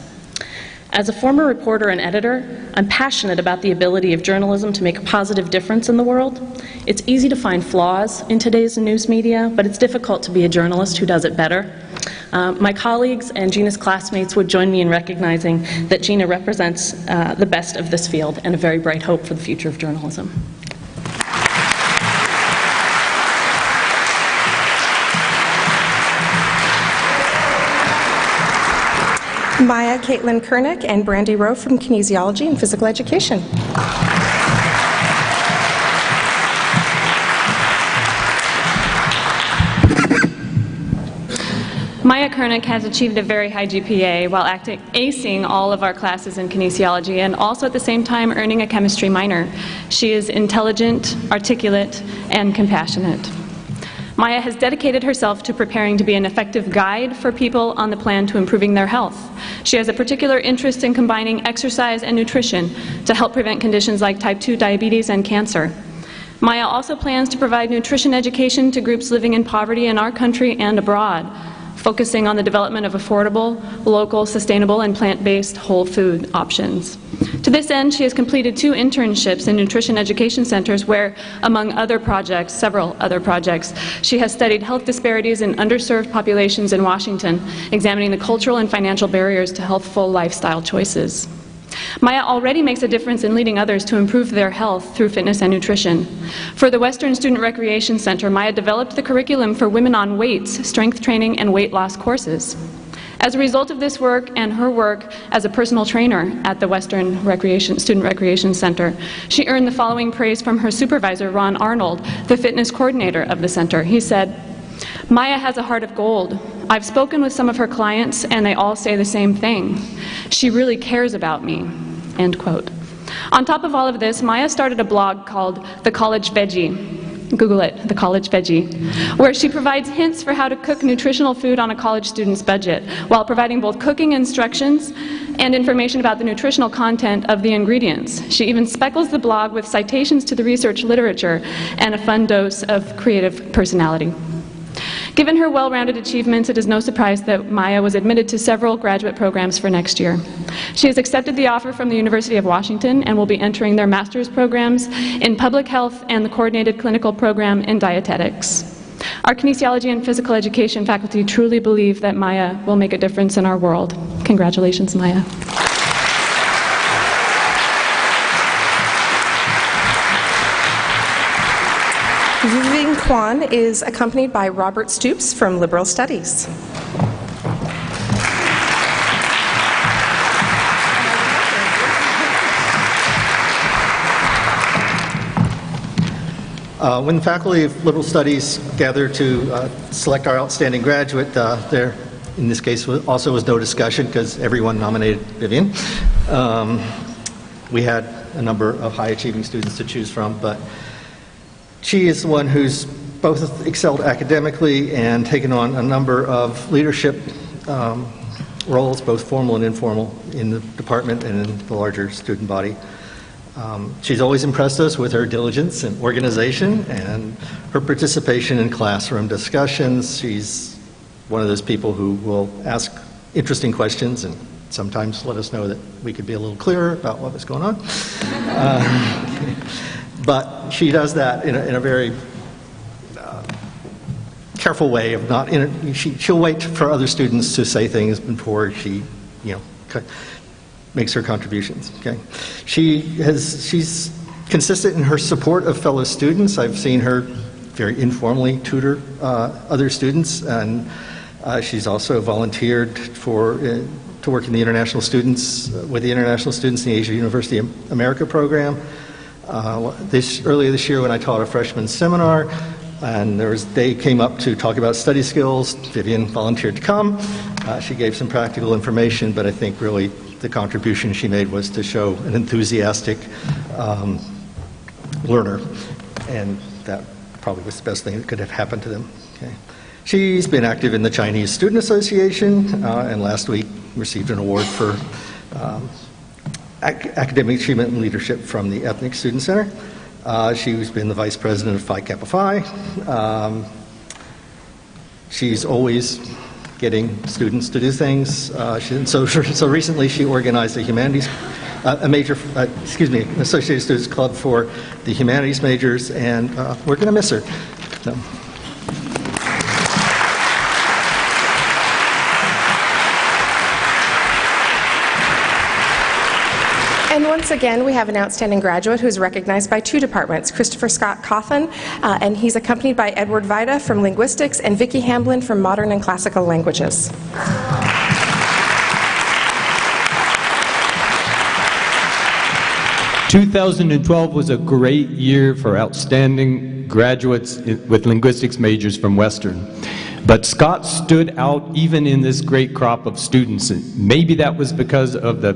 As a former reporter and editor, I'm passionate about the ability of journalism to make a positive difference in the world. It's easy to find flaws in today's news media, but it's difficult to be a journalist who does it better. My colleagues and Gina's classmates would join me in recognizing that Gina represents the best of this field and a very bright hope for the future of journalism.
Maya Caitlin Kernick and Brandy Rowe from Kinesiology and Physical Education.
Maya Kernick has achieved a very high GPA while acing all of our classes in kinesiology and also at the same time earning a chemistry minor. She is intelligent, articulate, and compassionate. Maya has dedicated herself to preparing to be an effective guide for people on the plan to improving their health. She has a particular interest in combining exercise and nutrition to help prevent conditions like type 2 diabetes and cancer. Maya also plans to provide nutrition education to groups living in poverty in our country and abroad. focusing on the development of affordable, local, sustainable, and plant-based whole food options. To this end, she has completed 2 internships in nutrition education centers where, among other projects, several other projects, she has studied health disparities in underserved populations in Washington, examining the cultural and financial barriers to healthful lifestyle choices. Maya already makes a difference in leading others to improve their health through fitness and nutrition. For the Western Student Recreation Center, Maya developed the curriculum for women on weights, strength training, and weight loss courses. As a result of this work and her work as a personal trainer at the Western Student Recreation Center, she earned the following praise from her supervisor, Ron Arnold, the fitness coordinator of the center. He said, "Maya has a heart of gold. I've spoken with some of her clients and they all say the same thing. She really cares about me." End quote. On top of all of this, Maya started a blog called The College Veggie. Google it, The College Veggie, where she provides hints for how to cook nutritional food on a college student's budget, while providing both cooking instructions and information about the nutritional content of the ingredients. She even speckles the blog with citations to the research literature and a fun dose of creative personality. Given her well-rounded achievements, it is no surprise that Maya was admitted to several graduate programs for next year. She has accepted the offer from the University of Washington and will be entering their master's programs in public health and the coordinated clinical program in dietetics. Our kinesiology and physical education faculty truly believe that Maya will make a difference in our world. Congratulations, Maya.
Yuving Kwan is accompanied by Robert Stoops from Liberal Studies.
When the faculty of Liberal Studies gathered to select our outstanding graduate, there, in this case, also was no discussion because everyone nominated Vivian. We had a number of high-achieving students to choose from, but she is the one who's both excelled academically and taken on a number of leadership roles, both formal and informal, in the department and in the larger student body. She's always impressed us with her diligence and organization and her participation in classroom discussions. She's one of those people who will ask interesting questions and sometimes let us know that we could be a little clearer about what was going on. But she does that in a very careful way of not. She'll wait for other students to say things before she, makes her contributions. Okay, she's consistent in her support of fellow students. I've seen her very informally tutor other students, and she's also volunteered to work in the international students with the international students in the Asia University America program. Earlier this year when I taught a freshman seminar, and they came up to talk about study skills, Vivian volunteered to come. She gave some practical information, but I think really the contribution she made was to show an enthusiastic learner, and that probably was the best thing that could have happened to them. Okay. She's been active in the Chinese Student Association, and last week received an award for academic achievement and leadership from the Ethnic Student Center. She's been the vice president of Phi Kappa Phi. She's always getting students to do things. So recently she organized an Associated Students Club for the humanities majors, and we're going to miss her. So.
And once again, we have an outstanding graduate who is recognized by 2 departments, Christopher Scott Coffin, and he's accompanied by Edward Vida from Linguistics and Vicki Hamblin from Modern and Classical Languages.
"2012 was a great year for outstanding graduates with linguistics majors from Western. But Scott stood out even in this great crop of students. Maybe that was because of the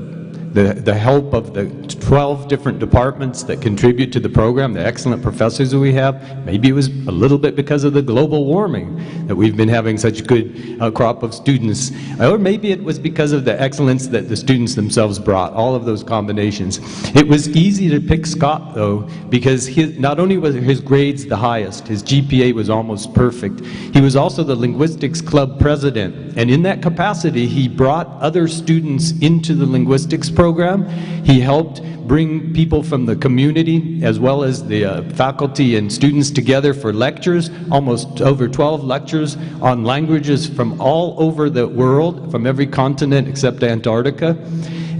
the help of the 12 different departments that contribute to the program, the excellent professors that we have. Maybe it was a little bit because of the global warming that we've been having such good crop of students. Or maybe it was because of the excellence that the students themselves brought, all of those combinations. It was easy to pick Scott, though, because not only was his grades the highest, his GPA was almost perfect, he was also the Linguistics Club president. And in that capacity, he brought other students into the linguistics program. He helped bring people from the community as well as the faculty and students together for lectures, almost over 12 lectures on languages from all over the world, from every continent except Antarctica.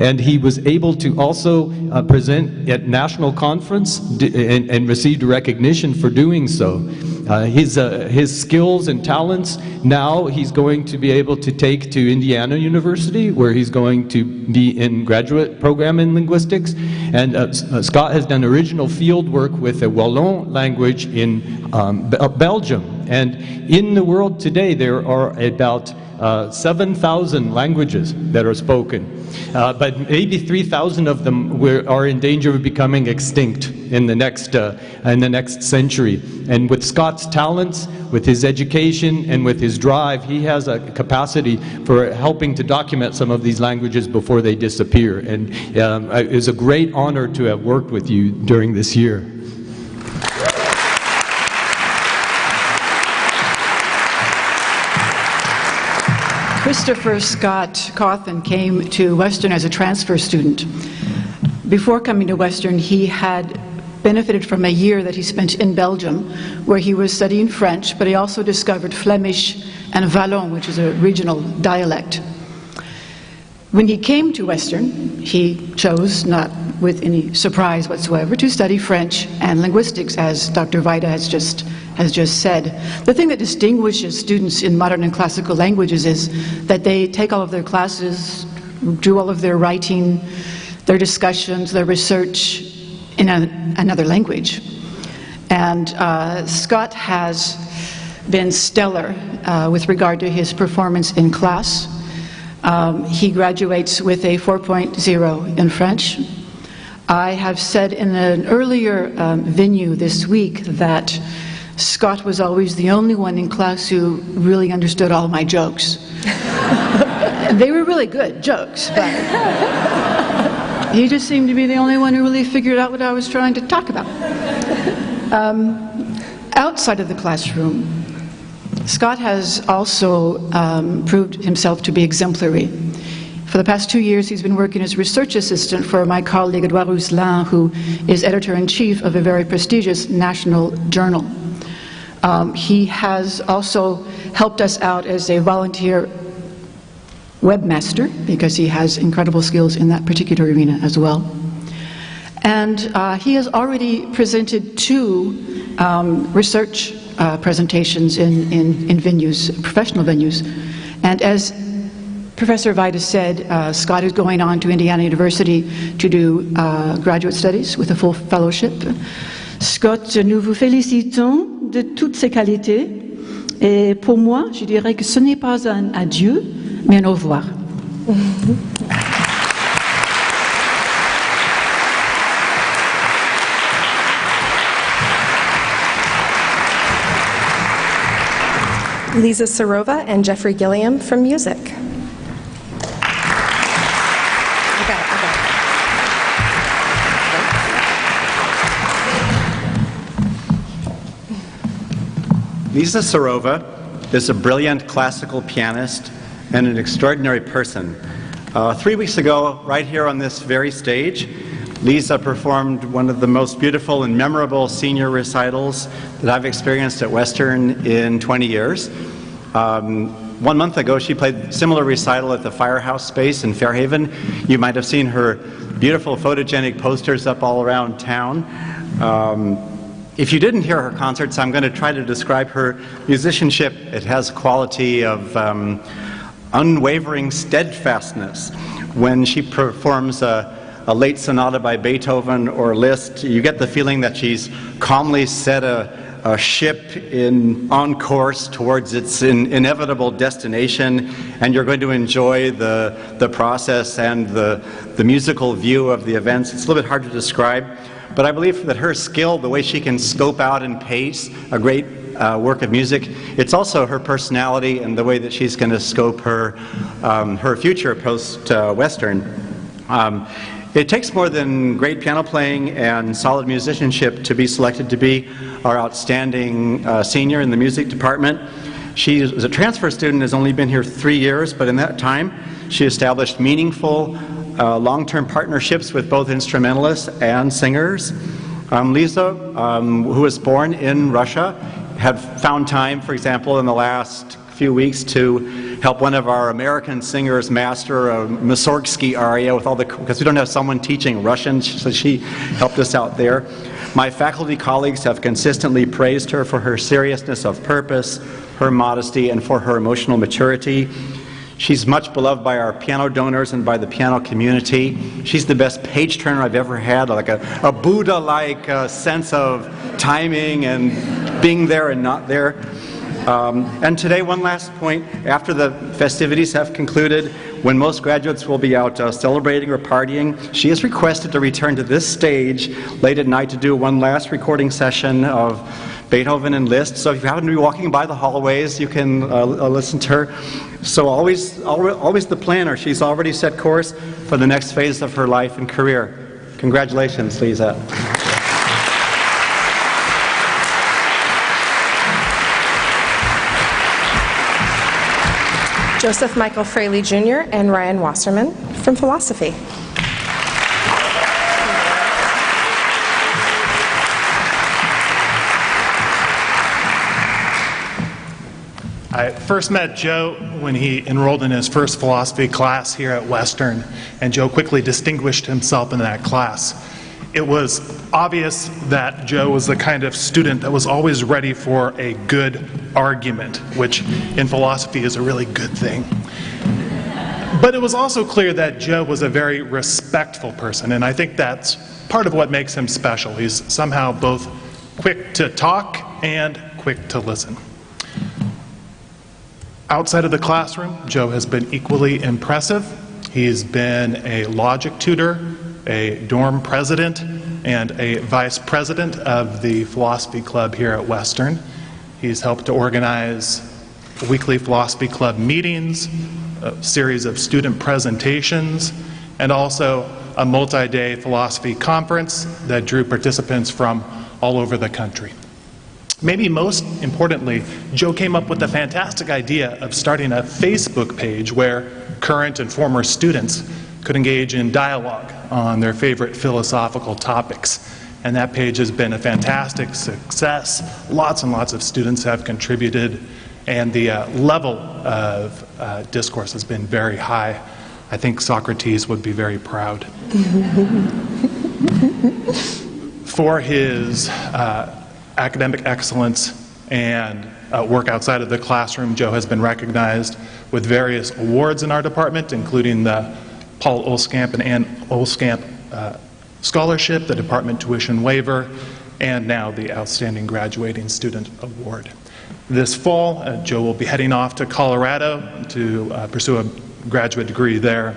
And he was able to also present at national conference and received recognition for doing so. His skills and talents, now he's going to be able to take to Indiana University, where he's going to be in graduate program in linguistics. And Scott has done original field work with the Wallon language in Belgium. And in the world today, there are about 7,000 languages that are spoken. But maybe 3,000 of them are in danger of becoming extinct in the next century. And with Scott's talents, with his education, and with his drive, he has a capacity for helping to document some of these languages before they disappear. And it is a great honor to have worked with you during this year.
Christopher Scott Cawthon came to Western as a transfer student. Before coming to Western, he had benefited from a year that he spent in Belgium, where he was studying French, but he also discovered Flemish and Wallon, which is a regional dialect. When he came to Western, he chose, not with any surprise whatsoever, to study French and linguistics, as Dr. Vaida has just said. The thing that distinguishes students in modern and classical languages is that they take all of their classes, do all of their writing, their discussions, their research in another language. And Scott has been stellar with regard to his performance in class. He graduates with a 4.0 in French. I have said in an earlier venue this week that Scott was always the only one in class who really understood all my jokes. They were really good jokes, but he just seemed to be the only one who really figured out what I was trying to talk about. Outside of the classroom, Scott has also proved himself to be exemplary. For the past 2 years, he's been working as research assistant for my colleague Edouard Rousselin, who is editor-in-chief of a very prestigious national journal. He has also helped us out as a volunteer webmaster, because he has incredible skills in that particular arena as well. And he has already presented 2 research presentations in venues, professional venues. And as Professor Vaida said, Scott is going on to Indiana University to do graduate studies with a full fellowship. Scott, nous vous félicitons de toutes ces qualités. Et pour moi, je dirais que ce n'est pas un adieu, mais un au revoir.
Lisa Sarova and Jeffrey Gilliam from music.
Lisa Sarova is a brilliant classical pianist and an extraordinary person. 3 weeks ago, right here on this very stage, Lisa performed one of the most beautiful and memorable senior recitals that I've experienced at Western in 20 years. 1 month ago, she played a similar recital at the Firehouse Space in Fairhaven. You might have seen her beautiful photogenic posters up all around town. If you didn't hear her concerts, I'm going to try to describe her musicianship. It has a quality of unwavering steadfastness. When she performs a late sonata by Beethoven or Liszt, you get the feeling that she's calmly set a ship on course towards its inevitable destination, and you're going to enjoy the process and the musical view of the events. It's a little bit hard to describe, but I believe that her skill, the way she can scope out and pace a great work of music, it's also her personality and the way that she's going to scope her future post-Western. It takes more than great piano playing and solid musicianship to be selected to be our outstanding senior in the music department. She is a transfer student, has only been here 3 years, but in that time she established meaningful long-term partnerships with both instrumentalists and singers. Lisa, who was born in Russia, have found time, for example, in the last few weeks to help one of our American singers master a Mussorgsky aria with all because we don't have someone teaching Russian, so she helped us out there. My faculty colleagues have consistently praised her for her seriousness of purpose, her modesty, and for her emotional maturity. She's much beloved by our piano donors and by the piano community. She's the best page turner I've ever had, like a Buddha-like sense of timing and being there and not there. And today, one last point, after the festivities have concluded, when most graduates will be out celebrating or partying, she is requested to return to this stage late at night to do one last recording session of Beethoven and Liszt. So if you happen to be walking by the hallways, you can listen to her. So always the planner. She's already set course for the next phase of her life and career. Congratulations, Lisa.
Joseph Michael Fraley Jr. and Ryan Wasserman from philosophy.
I first met Joe when he enrolled in his first philosophy class here at Western, and Joe quickly distinguished himself in that class. It was obvious that Joe was the kind of student that was always ready for a good argument, which in philosophy is a really good thing. But it was also clear that Joe was a very respectful person, and I think that's part of what makes him special. He's somehow both quick to talk and quick to listen. Outside of the classroom, Joe has been equally impressive. He's been a logic tutor, a dorm president, and a vice president of the philosophy club here at Western. He's helped to organize weekly philosophy club meetings, a series of student presentations, and also a multi-day philosophy conference that drew participants from all over the country. Maybe most importantly, Joe came up with the fantastic idea of starting a Facebook page where current and former students could engage in dialogue on their favorite philosophical topics. And that page has been a fantastic success. Lots and lots of students have contributed, and the level of discourse has been very high. I think Socrates would be very proud. For his academic excellence and work outside of the classroom, Joe has been recognized with various awards in our department, including the Paul Olskamp and Ann Olskamp Scholarship, the Department Tuition Waiver, and now the Outstanding Graduating Student Award. This fall, Joe will be heading off to Colorado to pursue a graduate degree there.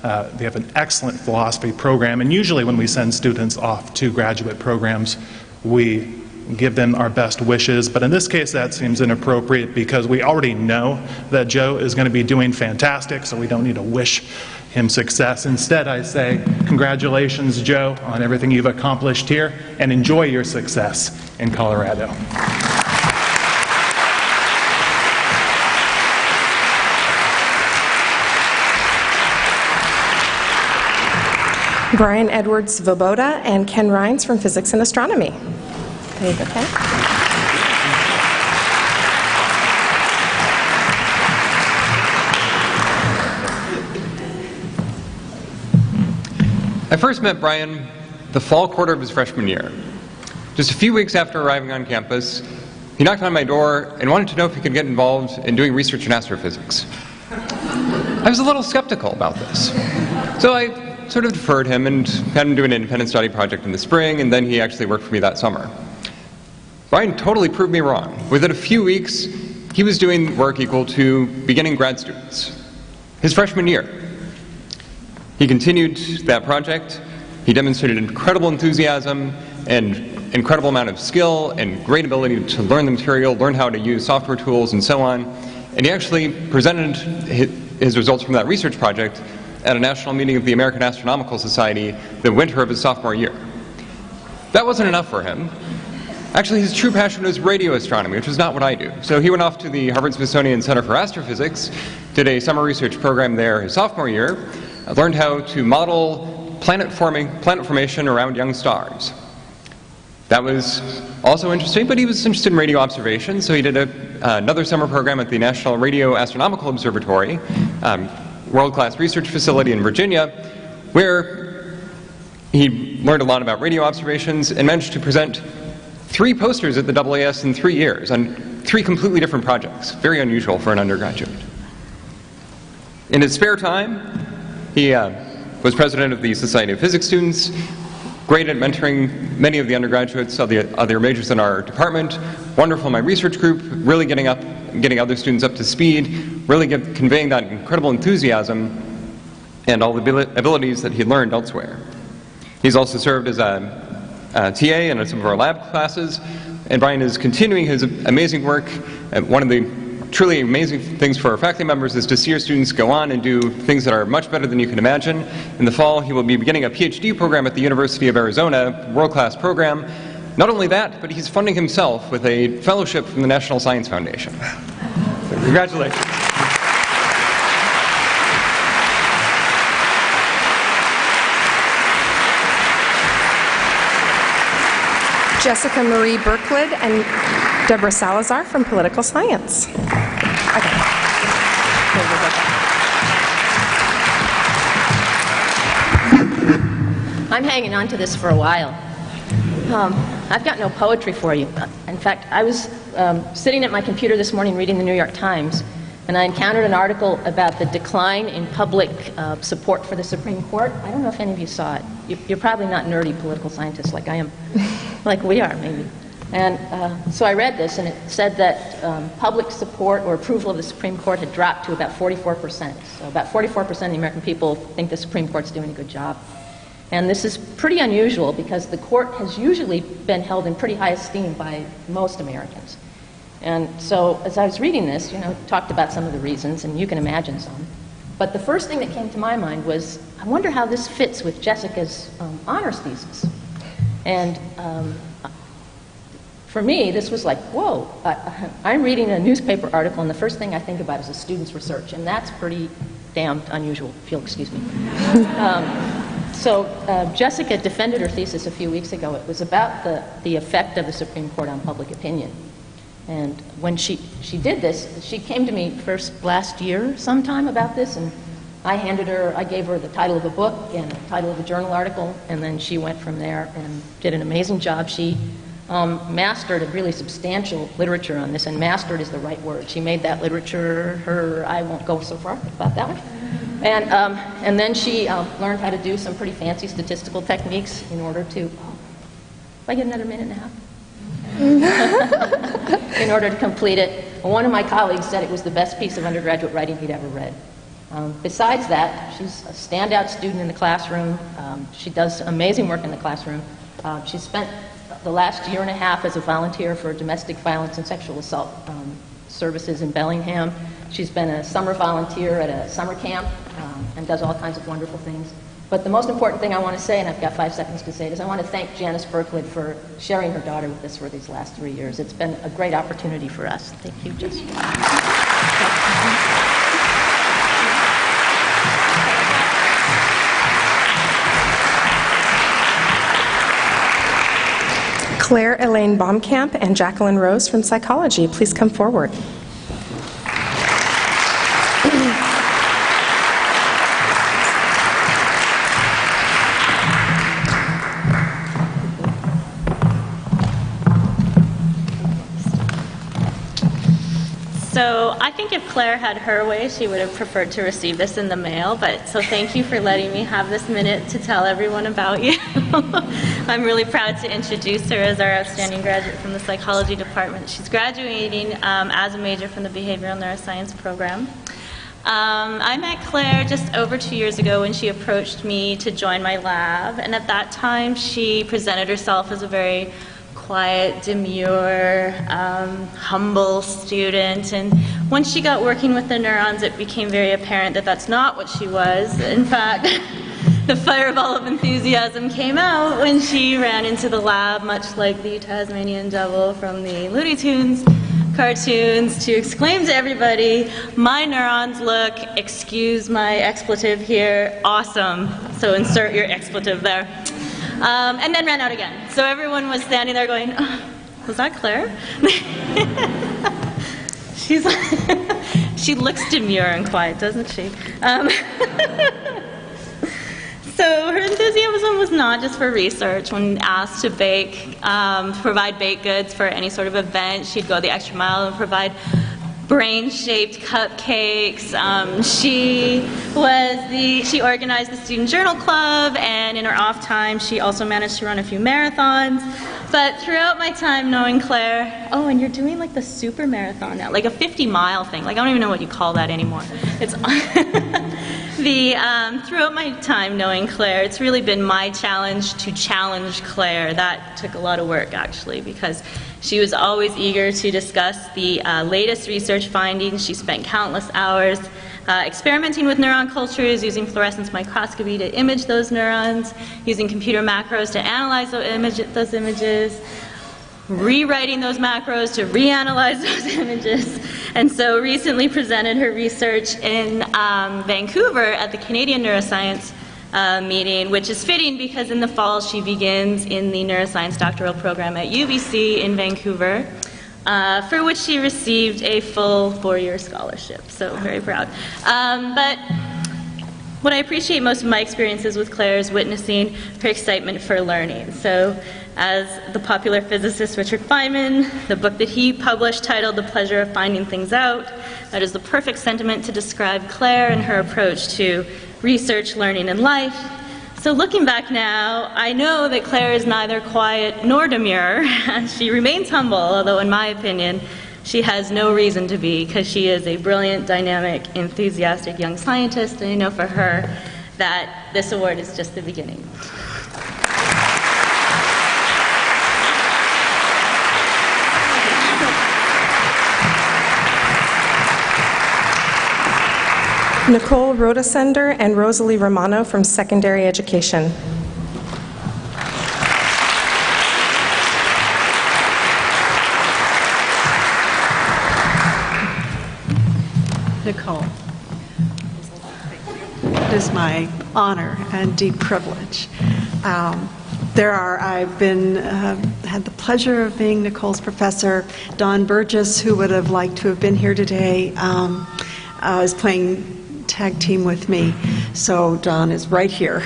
They have an excellent philosophy program, and usually when we send students off to graduate programs, we give them our best wishes, but in this case that seems inappropriate because we already know that Joe is going to be doing fantastic, so we don't need to wish him success. Instead, I say, congratulations, Joe, on everything you've accomplished here, and enjoy your success in Colorado.
Brian Edwards Svoboda and Ken Rines from physics and astronomy. There you go, Ken.
I first met Brian the fall quarter of his freshman year. Just a few weeks after arriving on campus, he knocked on my door and wanted to know if he could get involved in doing research in astrophysics. I was a little skeptical about this, so I sort of deferred him and had him do an independent study project in the spring, and then he actually worked for me that summer. Brian totally proved me wrong. Within a few weeks, he was doing work equal to beginning grad students. His freshman year, he continued that project. He demonstrated incredible enthusiasm and incredible amount of skill and great ability to learn the material, learn how to use software tools, and so on. And he actually presented his results from that research project at a national meeting of the American Astronomical Society the winter of his sophomore year. That wasn't enough for him. Actually, his true passion was radio astronomy, which is not what I do. So he went off to the Harvard-Smithsonian Center for Astrophysics, did a summer research program there his sophomore year, learned how to model planet formation around young stars. That was also interesting, but he was interested in radio observation, so he did another summer program at the National Radio Astronomical Observatory, world-class research facility in Virginia, where he learned a lot about radio observations and managed to present 3 posters at the AAS in 3 years on 3 completely different projects. Very unusual for an undergraduate. In his spare time, he was president of the Society of Physics Students, great at mentoring many of the undergraduates of the other majors in our department, wonderful in my research group, really getting other students up to speed, really conveying that incredible enthusiasm and all the abilities that he learned elsewhere. He's also served as a TA in some of our lab classes, and Brian is continuing his amazing work. One of the truly amazing things for our faculty members is to see our students go on and do things that are much better than you can imagine. In the fall, he will be beginning a PhD program at the University of Arizona, world-class program. Not only that, but he's funding himself with a fellowship from the National Science Foundation. So congratulations.
Jessica Marie Berklid and Deborah Salazar from Political Science.
I'm hanging on to this for a while. I've got no poetry for you. In fact, I was sitting at my computer this morning reading the New York Times, and I encountered an article about the decline in public support for the Supreme Court. I don't know if any of you saw it. You're probably not nerdy political scientists like I am, like we are, maybe. And so I read this, and it said that public support or approval of the Supreme Court had dropped to about 44%. So about 44% of the American people think the Supreme Court's doing a good job. And this is pretty unusual because the court has usually been held in pretty high esteem by most Americans. And so as I was reading this, it talked about some of the reasons, and you can imagine some. But the first thing that came to my mind was, I wonder how this fits with Jessica's honors thesis. And for me, this was like, whoa, I'm reading a newspaper article, and the first thing I think about is a student's research, and that's pretty damned unusual, if you'll excuse me. So Jessica defended her thesis a few weeks ago. It was about the effect of the Supreme Court on public opinion. And when she did this, she came to me first last year sometime about this, and I gave her the title of a book and the title of a journal article, and then she went from there and did an amazing job. She mastered a really substantial literature on this, and mastered is the right word. She made that literature I won't go so far about that one. And then she learned how to do some pretty fancy statistical techniques in order to, if I get another minute and a half? In order to complete it. One of my colleagues said it was the best piece of undergraduate writing he'd ever read. Besides that, she's a standout student in the classroom. She does amazing work in the classroom. She spent the last year and a half as a volunteer for domestic violence and sexual assault services in Bellingham. She's been a summer volunteer at a summer camp and does all kinds of wonderful things. But the most important thing I want to say, and I've got 5 seconds to say it, is I want to thank Janice Berklid for sharing her daughter with us for these last 3 years. It's been a great opportunity for us. Thank you, Jessica.
Claire Elaine Baumkamp and Jacqueline Rose from Psychology, please come forward.
So I think if Claire had her way, she would have preferred to receive this in the mail, but so thank you for letting me have this minute to tell everyone about you. I'm really proud to introduce her as our outstanding graduate from the psychology department. She's graduating as a major from the behavioral neuroscience program. I met Claire just over 2 years ago when she approached me to join my lab, and at that time she presented herself as a very quiet, demure, humble student, and once she got working with the neurons, it became very apparent that that's not what she was. In fact, the fireball of enthusiasm came out when she ran into the lab, much like the Tasmanian Devil from the Looney Tunes cartoons, to exclaim to everybody, "My neurons look," excuse my expletive here, "awesome." So insert your expletive there. And then ran out again. So everyone was standing there going, oh, was that Claire? She's like, she looks demure and quiet, doesn't she? So her enthusiasm was not just for research. When asked to provide baked goods for any sort of event, she'd go the extra mile and provide brain-shaped cupcakes. She organized the Student Journal Club, and in her off time, she also managed to run a few marathons. But throughout my time knowing Claire, oh, and you're doing like the super marathon now, like a 50-mile thing. Like I don't even know what you call that anymore. It's throughout my time knowing Claire, it's really been my challenge to challenge Claire. That took a lot of work, actually, because she was always eager to discuss the latest research findings. She spent countless hours experimenting with neuron cultures, using fluorescence microscopy to image those neurons, using computer macros to analyze those images, rewriting those macros to reanalyze those images, and so recently presented her research in Vancouver at the Canadian Neuroscience meeting, which is fitting because in the fall she begins in the neuroscience doctoral program at UBC in Vancouver, for which she received a full 4-year scholarship, so very proud. But what I appreciate most of my experiences with Claire is witnessing her excitement for learning. So as the popular physicist Richard Feynman, the book that he published titled The Pleasure of Finding Things Out, that is the perfect sentiment to describe Claire and her approach to research, learning, and life. So looking back now, I know that Claire is neither quiet nor demure. She remains humble, although in my opinion, she has no reason to be, because she is a brilliant, dynamic, enthusiastic young scientist, and I know for her that this award is just the beginning.
Nicole Rodesender and Rosalie Romano from Secondary Education.
Nicole, it is my honor and deep privilege. I've had the pleasure of being Nicole's professor. Don Burgess, who would have liked to have been here today, is playing tag team with me, so Don is right here.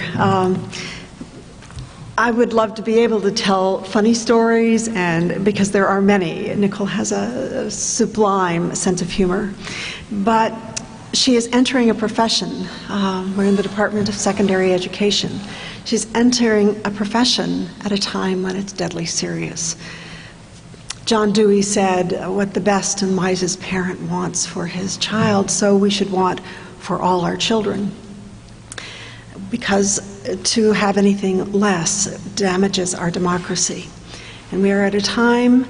I would love to be able to tell funny stories, and because there are many. Nicole has a sublime sense of humor, but she is entering a profession. We're in the Department of Secondary Education. She's entering a profession at a time when it's deadly serious. John Dewey said, what the best and wisest parent wants for his child, so we should want for all our children. Because to have anything less damages our democracy. And we are at a time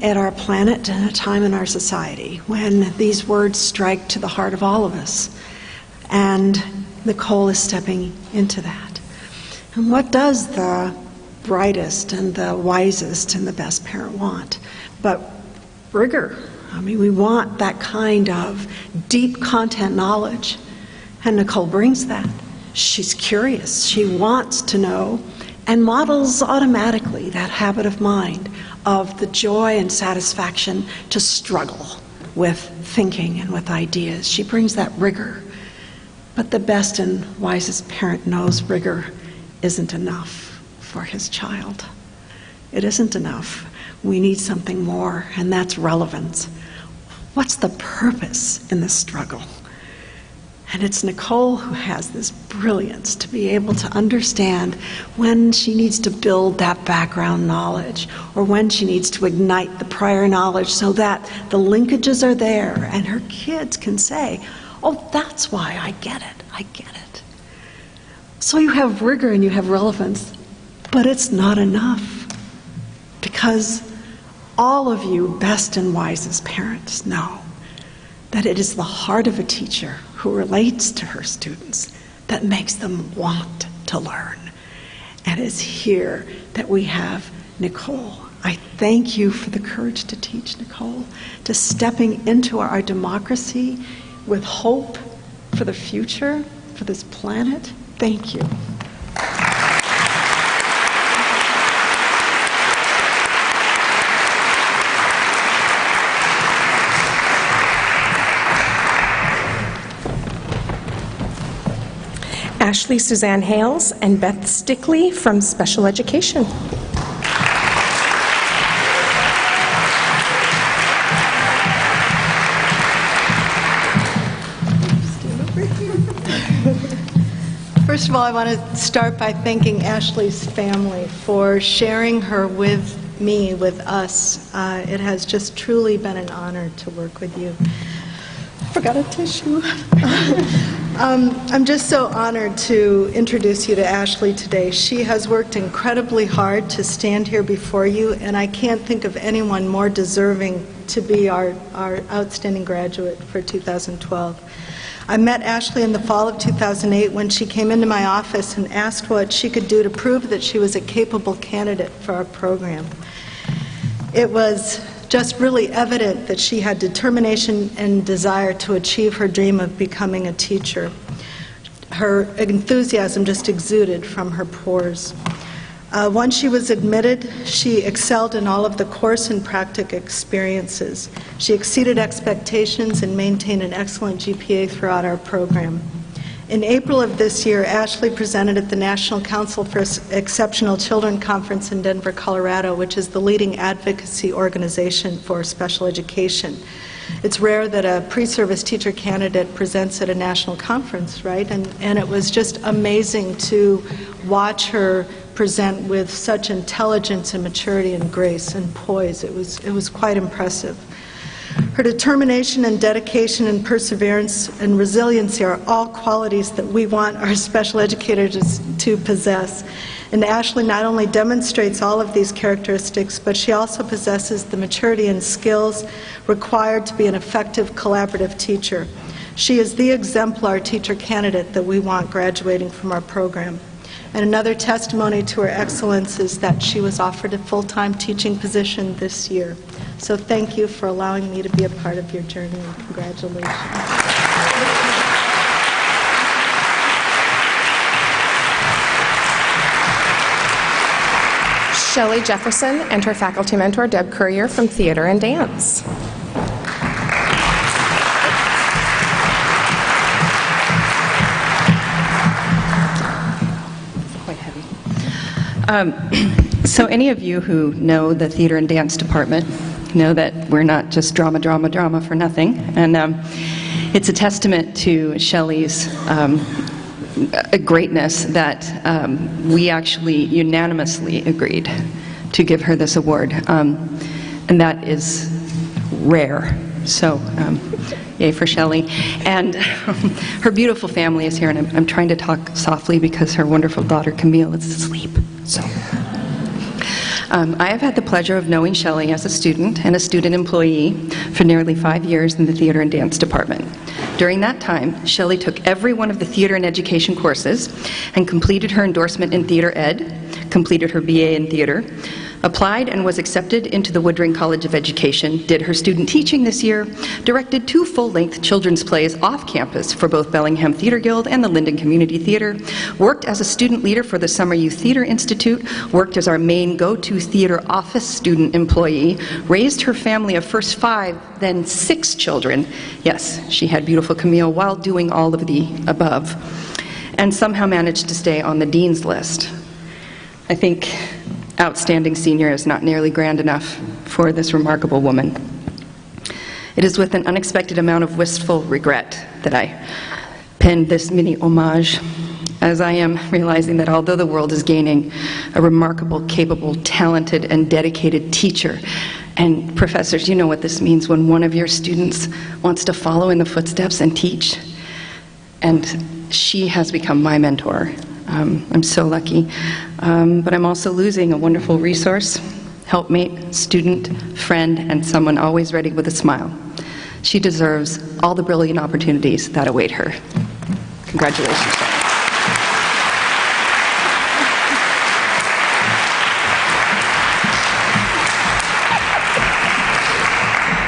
at our planet and a time in our society when these words strike to the heart of all of us. And Nicole is stepping into that. And what does the brightest and the wisest and the best parent want? But rigor. I mean, we want that kind of deep content knowledge. And Nicole brings that. She's curious. She wants to know and models automatically that habit of mind of the joy and satisfaction to struggle with thinking and with ideas. She brings that rigor. But the best and wisest parent knows rigor isn't enough for his child. It isn't enough. We need something more, and that's relevance. What's the purpose in this struggle? And it's Nicole who has this brilliance to be able to understand when she needs to build that background knowledge or when she needs to ignite the prior knowledge so that the linkages are there and her kids can say, oh, that's why I get it. I get it. So you have rigor and you have relevance, but it's not enough because all of you best and wisest parents know that it is the heart of a teacher who relates to her students that makes them want to learn. And it's here that we have Nicole. I thank you for the courage to teach, Nicole, to stepping into our democracy with hope for the future, for this planet. Thank you.
Ashley Suzanne Hales and Beth Stickley from Special Education.
First of all, I want to start by thanking Ashley's family for sharing her with me, with us. It has just truly been an honor to work with you. I forgot a tissue. I'm just so honored to introduce you to Ashley today. She has worked incredibly hard to stand here before you, and I can't think of anyone more deserving to be our outstanding graduate for 2012. I met Ashley in the fall of 2008 when she came into my office and asked what she could do to prove that she was a capable candidate for our program. It was just really evident that she had determination and desire to achieve her dream of becoming a teacher. Her enthusiasm just exuded from her pores. Once she was admitted, she excelled in all of the course and practical experiences. She exceeded expectations and maintained an excellent GPA throughout our program. In April of this year, Ashley presented at the National Council for Exceptional Children Conference in Denver, Colorado, which is the leading advocacy organization for special education. It's rare that a pre-service teacher candidate presents at a national conference, right? And it was just amazing to watch her present with such intelligence and maturity and grace and poise. It was quite impressive. Her determination and dedication and perseverance and resiliency are all qualities that we want our special educators to possess. And Ashley not only demonstrates all of these characteristics, but she also possesses the maturity and skills required to be an effective collaborative teacher. She is the exemplar teacher candidate that we want graduating from our program. And another testimony to her excellence is that she was offered a full-time teaching position this year. So thank you for allowing me to be a part of your journey, and congratulations.
Shelley Jefferson and her faculty mentor, Deb Courier, from Theater and Dance.
So any of you who know the Theater and Dance Department know that we're not just drama, drama, drama for nothing. And it's a testament to Shelley's greatness that we actually unanimously agreed to give her this award. And that is rare. So yay for Shelley. And her beautiful family is here, and I'm trying to talk softly because her wonderful daughter Camille is asleep. So I have had the pleasure of knowing Shelley as a student and a student employee for nearly 5 years in the Theater and Dance Department. During that time, Shelley took every one of the theater and education courses and completed her endorsement in theater ed, completed her BA in theater, applied and was accepted into the Woodring College of Education, did her student teaching this year, directed 2 full-length children's plays off campus for both Bellingham Theater Guild and the Linden Community Theater, worked as a student leader for the Summer Youth Theater Institute, worked as our main go-to theater office student employee, raised her family of first 5, then 6 children. Yes, she had beautiful Camille while doing all of the above, and somehow managed to stay on the dean's list. I think outstanding senior is not nearly grand enough for this remarkable woman. It is with an unexpected amount of wistful regret that I penned this mini homage, as I am realizing that although the world is gaining a remarkable, capable, talented, and dedicated teacher, and professors, you know what this means when one of your students wants to follow in the footsteps and teach. And she has become my mentor. I'm so lucky. But I'm also losing a wonderful resource, helpmate, student, friend, and someone always ready with a smile. She deserves all the brilliant opportunities that await her. Congratulations.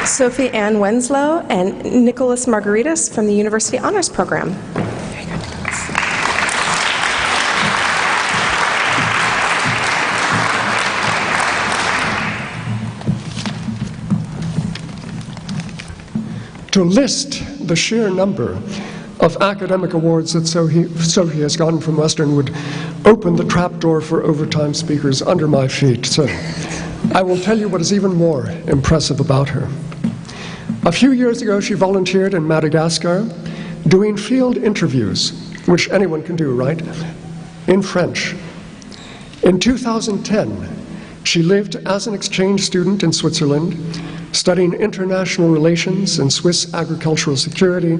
Sophie Ann Wenslow and Nicholas Margaritas from the University Honors Program.
To list the sheer number of academic awards that Sophie has gotten from Western would open the trapdoor for overtime speakers under my feet. So I will tell you what is even more impressive about her. A few years ago, she volunteered in Madagascar doing field interviews, which anyone can do, right? In French. In 2010, she lived as an exchange student in Switzerland, studying international relations and Swiss agricultural security,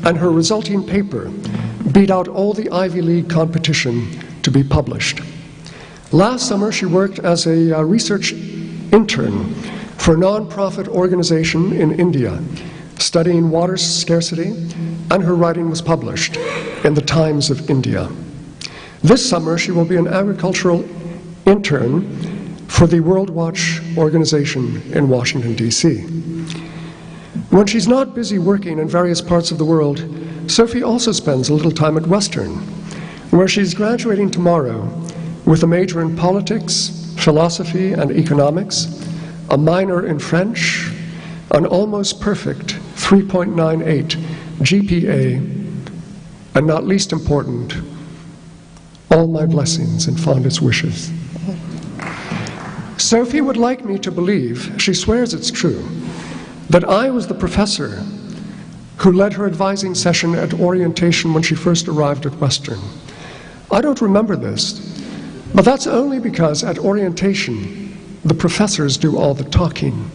and her resulting paper beat out all the Ivy League competition to be published. Last summer, she worked as a research intern for a non-profit organization in India, studying water scarcity, and her writing was published in the Times of India. This summer, she will be an agricultural intern for the World Watch organization in Washington, D.C. When she's not busy working in various parts of the world, Sophie also spends a little time at Western, where she's graduating tomorrow with a major in politics, philosophy, and economics, a minor in French, an almost perfect 3.98 GPA, and not least important, all my blessings and fondest wishes. Sophie would like me to believe, she swears it's true, that I was the professor who led her advising session at orientation when she first arrived at Western. I don't remember this, but that's only because at orientation, the professors do all the talking.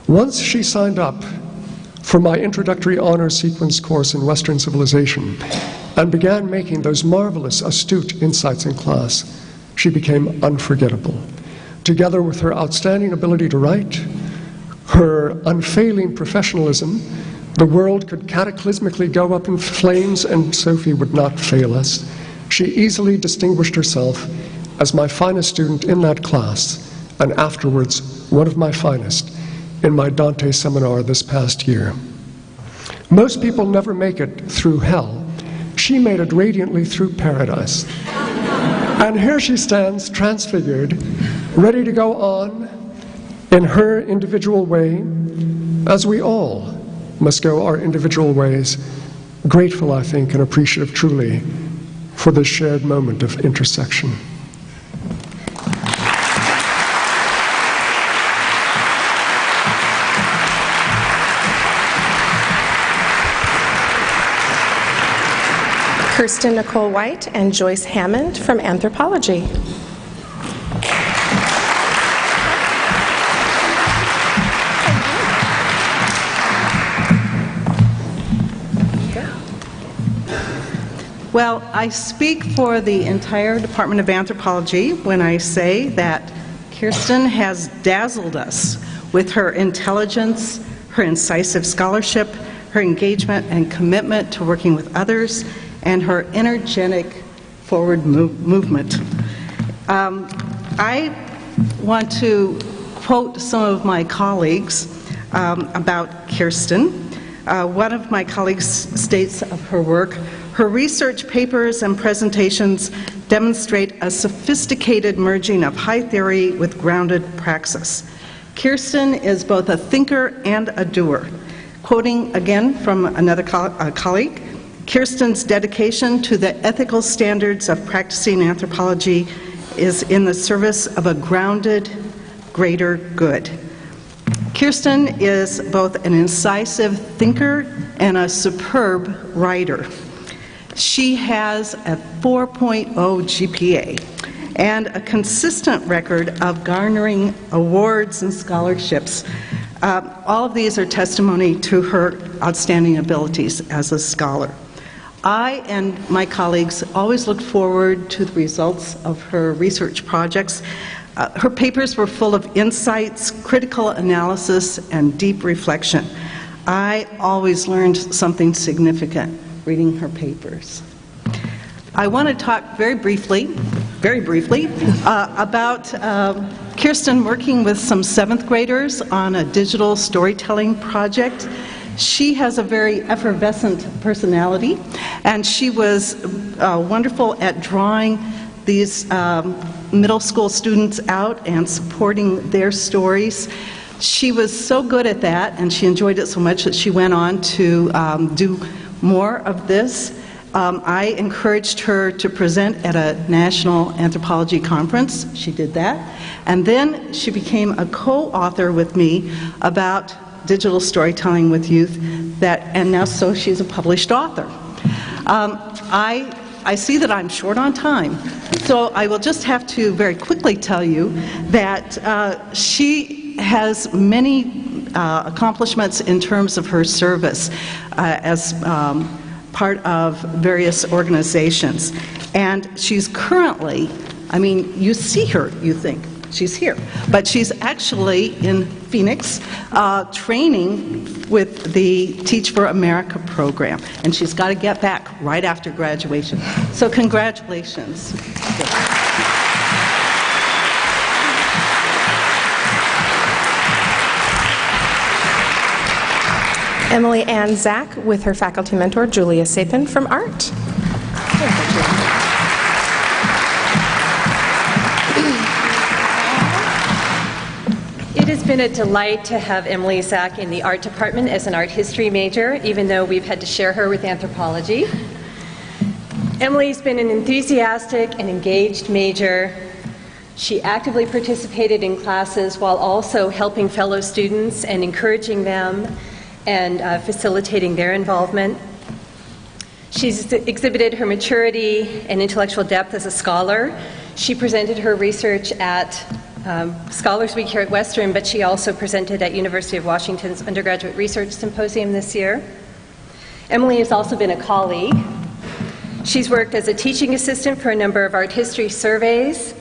Once she signed up for my introductory honors sequence course in Western civilization and began making those marvelous, astute insights in class, she became unforgettable. Together with her outstanding ability to write, her unfailing professionalism, the world could cataclysmically go up in flames and Sophie would not fail us. She easily distinguished herself as my finest student in that class, and afterwards one of my finest in my Dante seminar this past year. Most people never make it through hell. She made it radiantly through paradise. And here she stands, transfigured, ready to go on in her individual way, as we all must go our individual ways, grateful, I think, and appreciative truly for this shared moment of intersection.
Kirsten Nicole White and Joyce Hammond from Anthropology.
Well, I speak for the entire Department of Anthropology when I say that Kirsten has dazzled us with her intelligence, her incisive scholarship, her engagement and commitment to working with others, and her energetic forward movement. I want to quote some of my colleagues about Kirsten. One of my colleagues states of her work, her research papers and presentations demonstrate a sophisticated merging of high theory with grounded praxis. Kirsten is both a thinker and a doer. Quoting again from another colleague, Kirsten's dedication to the ethical standards of practicing anthropology is in the service of a grounded, greater good. Kirsten is both an incisive thinker and a superb writer. She has a 4.0 GPA and a consistent record of garnering awards and scholarships. All of these are testimony to her outstanding abilities as a scholar. I and my colleagues always looked forward to the results of her research projects. Her papers were full of insights, critical analysis, and deep reflection. I always learned something significant reading her papers. I want to talk very briefly, about Kirsten working with some 7th graders on a digital storytelling project. She has a very effervescent personality, and she was wonderful at drawing these middle school students out and supporting their stories. She was so good at that, and she enjoyed it so much that she went on to do more of this. I encouraged her to present at a national anthropology conference. She did that. And then she became a co-author with me about digital storytelling with youth, and now so she's a published author. I see that I'm short on time, so I will just have to very quickly tell you that she has many accomplishments in terms of her service as part of various organizations. And she's currently, I mean, you see her, you think she's here, but she's actually in Phoenix training with the Teach for America program, and she's got to get back right after graduation. So congratulations.
Emily Ann Zach with her faculty mentor, Julia Sapin from Art.
It has been a delight to have Emily Zach in the art department as an art history major, even though we've had to share her with anthropology. Emily's been an enthusiastic and engaged major. She actively participated in classes while also helping fellow students and encouraging them and facilitating their involvement. She's exhibited her maturity and intellectual depth as a scholar. She presented her research at Scholars Week here at Western, but she also presented at University of Washington's Undergraduate Research Symposium this year. Emily has also been a colleague. She's worked as a teaching assistant for a number of art history surveys.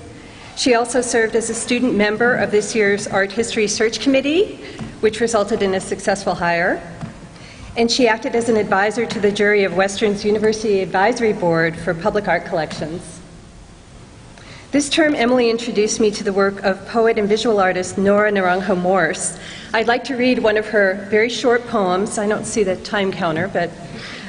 She also served as a student member of this year's Art History Search Committee, which resulted in a successful hire. And she acted as an advisor to the jury of Western's University Advisory Board for Public Art Collections. This term, Emily introduced me to the work of poet and visual artist Nora Naranjo Morse. I'd like to read one of her very short poems. I don't see the time counter, but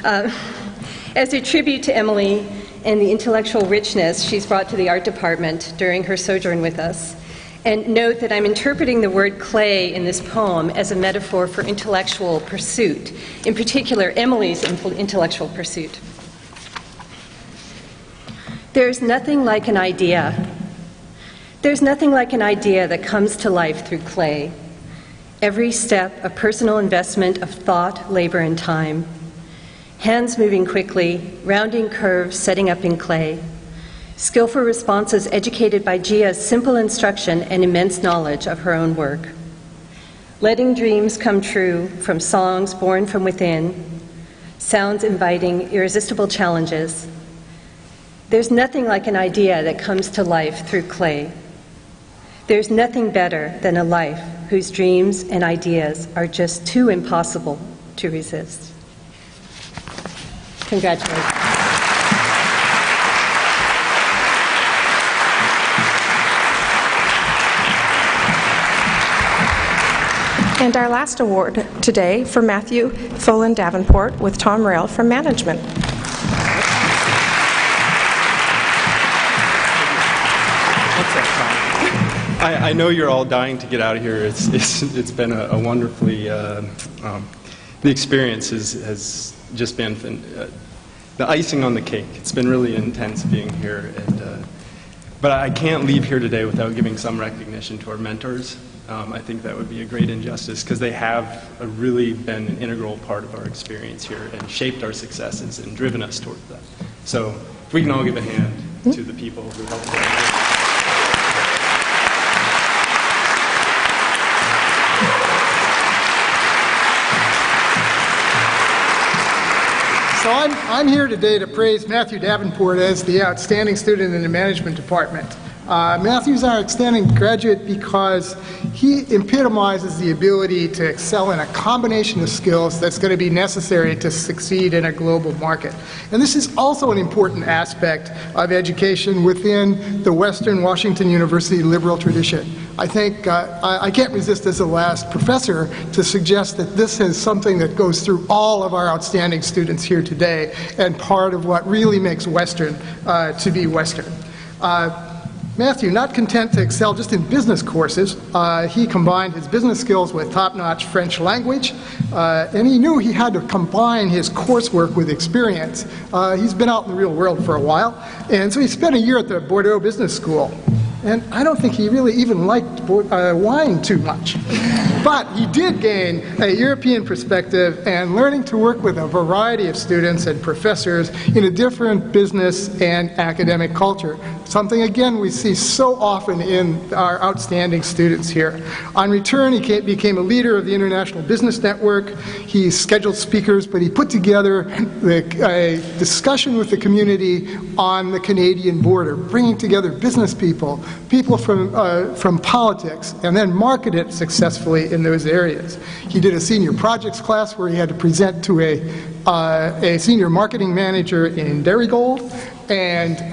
as a tribute to Emily and the intellectual richness she's brought to the art department during her sojourn with us. And note that I'm interpreting the word clay in this poem as a metaphor for intellectual pursuit, in particular Emily's intellectual pursuit. There's nothing like an idea. There's nothing like an idea that comes to life through clay. Every step a personal investment of thought, labor, and time. Hands moving quickly, rounding curves, setting up in clay. Skillful responses educated by Gia's simple instruction and immense knowledge of her own work. Letting dreams come true from songs born from within, sounds inviting irresistible challenges. There's nothing like an idea that comes to life through clay. There's nothing better than a life whose dreams and ideas are just too impossible to resist. Congratulations.
And our last award today for Matthew Folan Davenport with Tom Rail from Management.
I know you're all dying to get out of here. It's been a wonderfully, the experience has just been the icing on the cake. It's been really intense being here. But But I can't leave here today without giving some recognition to our mentors. I think that would be a great injustice because they have really been an integral part of our experience here and shaped our successes and driven us towards that. So if we can all give a hand to the people who helped us.
So I'm here today to praise Matthew Davenport as the outstanding student in the management department. Matthew's our outstanding graduate because he epitomizes the ability to excel in a combination of skills that's going to be necessary to succeed in a global market. And this is also an important aspect of education within the Western Washington University liberal tradition. I think I can't resist as a last professor to suggest that this is something that goes through all of our outstanding students here today and part of what really makes Western to be Western. Matthew, not content to excel just in business courses, he combined his business skills with top-notch French language, and he knew he had to combine his coursework with experience. He's been out in the real world for a while, and so he spent a year at the Bordeaux Business School. And I don't think he really even liked wine too much. But he did gain a European perspective and learning to work with a variety of students and professors in a different business and academic culture. Something, again, we see so often in our outstanding students here. On return, he became a leader of the International Business Network. He scheduled speakers, but he put together a discussion with the community on the Canadian border, bringing together business people from politics, and then market it successfully in those areas. He did a senior projects class where he had to present to a senior marketing manager in Darigold, and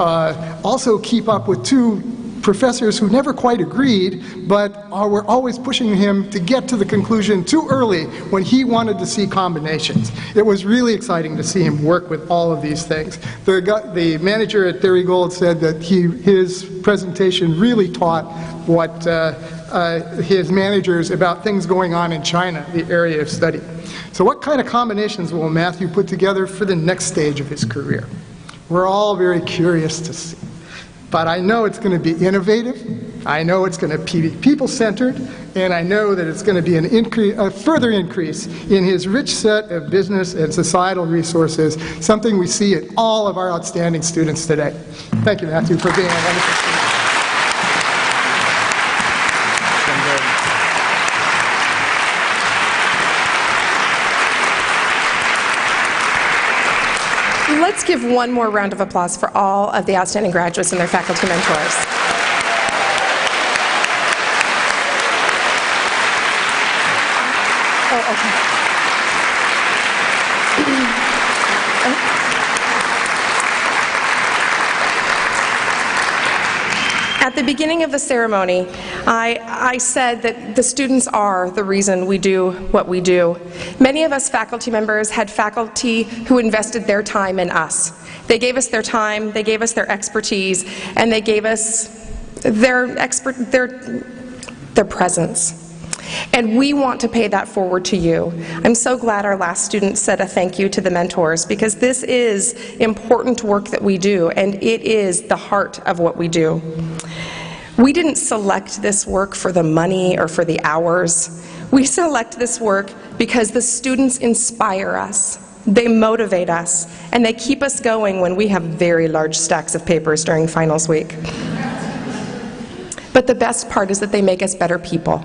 also keep up with two professors who never quite agreed, but were always pushing him to get to the conclusion too early when he wanted to see combinations. It was really exciting to see him work with all of these things. The manager at Darigold said that his presentation really taught what his managers about things going on in China, the area of study. So what kind of combinations will Matthew put together for the next stage of his career? We're all very curious to see. But I know it's going to be innovative, I know it's going to be people-centered, and I know that it's going to be a further increase in his rich set of business and societal resources, something we see in all of our outstanding students today. Thank you, Matthew, for being a wonderful student.
Let's give one more round of applause for all of the outstanding graduates and their faculty mentors. At the beginning of the ceremony, I said that the students are the reason we do what we do. Many of us faculty members had faculty who invested their time in us. They gave us their time, they gave us their expertise, and they gave us their presence. And we want to pay that forward to you. I'm so glad our last student said a thank you to the mentors, because this is important work that we do, and it is the heart of what we do. We didn't select this work for the money or for the hours. We select this work because the students inspire us, they motivate us, and they keep us going when we have very large stacks of papers during finals week. But the best part is that they make us better people.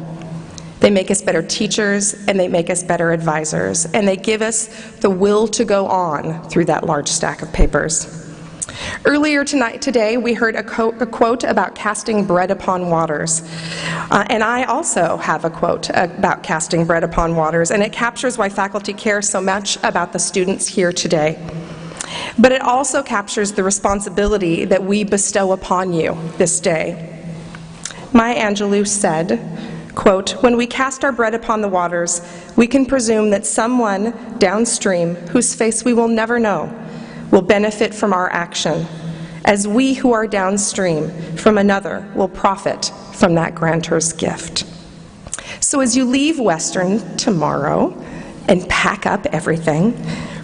They make us better teachers, and they make us better advisors, and they give us the will to go on through that large stack of papers. Earlier today, we heard a quote about casting bread upon waters. And I also have a quote about casting bread upon waters, and it captures why faculty care so much about the students here today. But it also captures the responsibility that we bestow upon you this day. Maya Angelou said, quote, "When we cast our bread upon the waters, we can presume that someone downstream, whose face we will never know, will benefit from our action, as we who are downstream from another will profit from that grantor's gift." So as you leave Western tomorrow and pack up everything,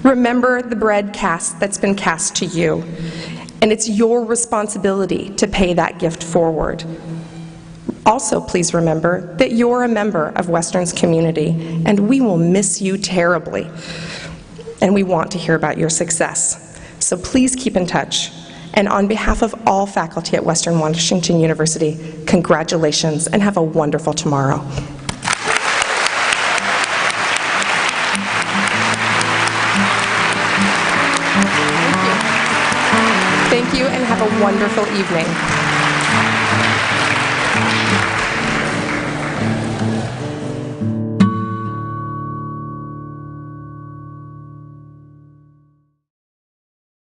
remember the bread that's been cast to you, and it's your responsibility to pay that gift forward. Also, please remember that you're a member of Western's community, and we will miss you terribly, and we want to hear about your success. So please keep in touch. And on behalf of all faculty at Western Washington University, congratulations and have a wonderful tomorrow. Thank you and have a wonderful evening.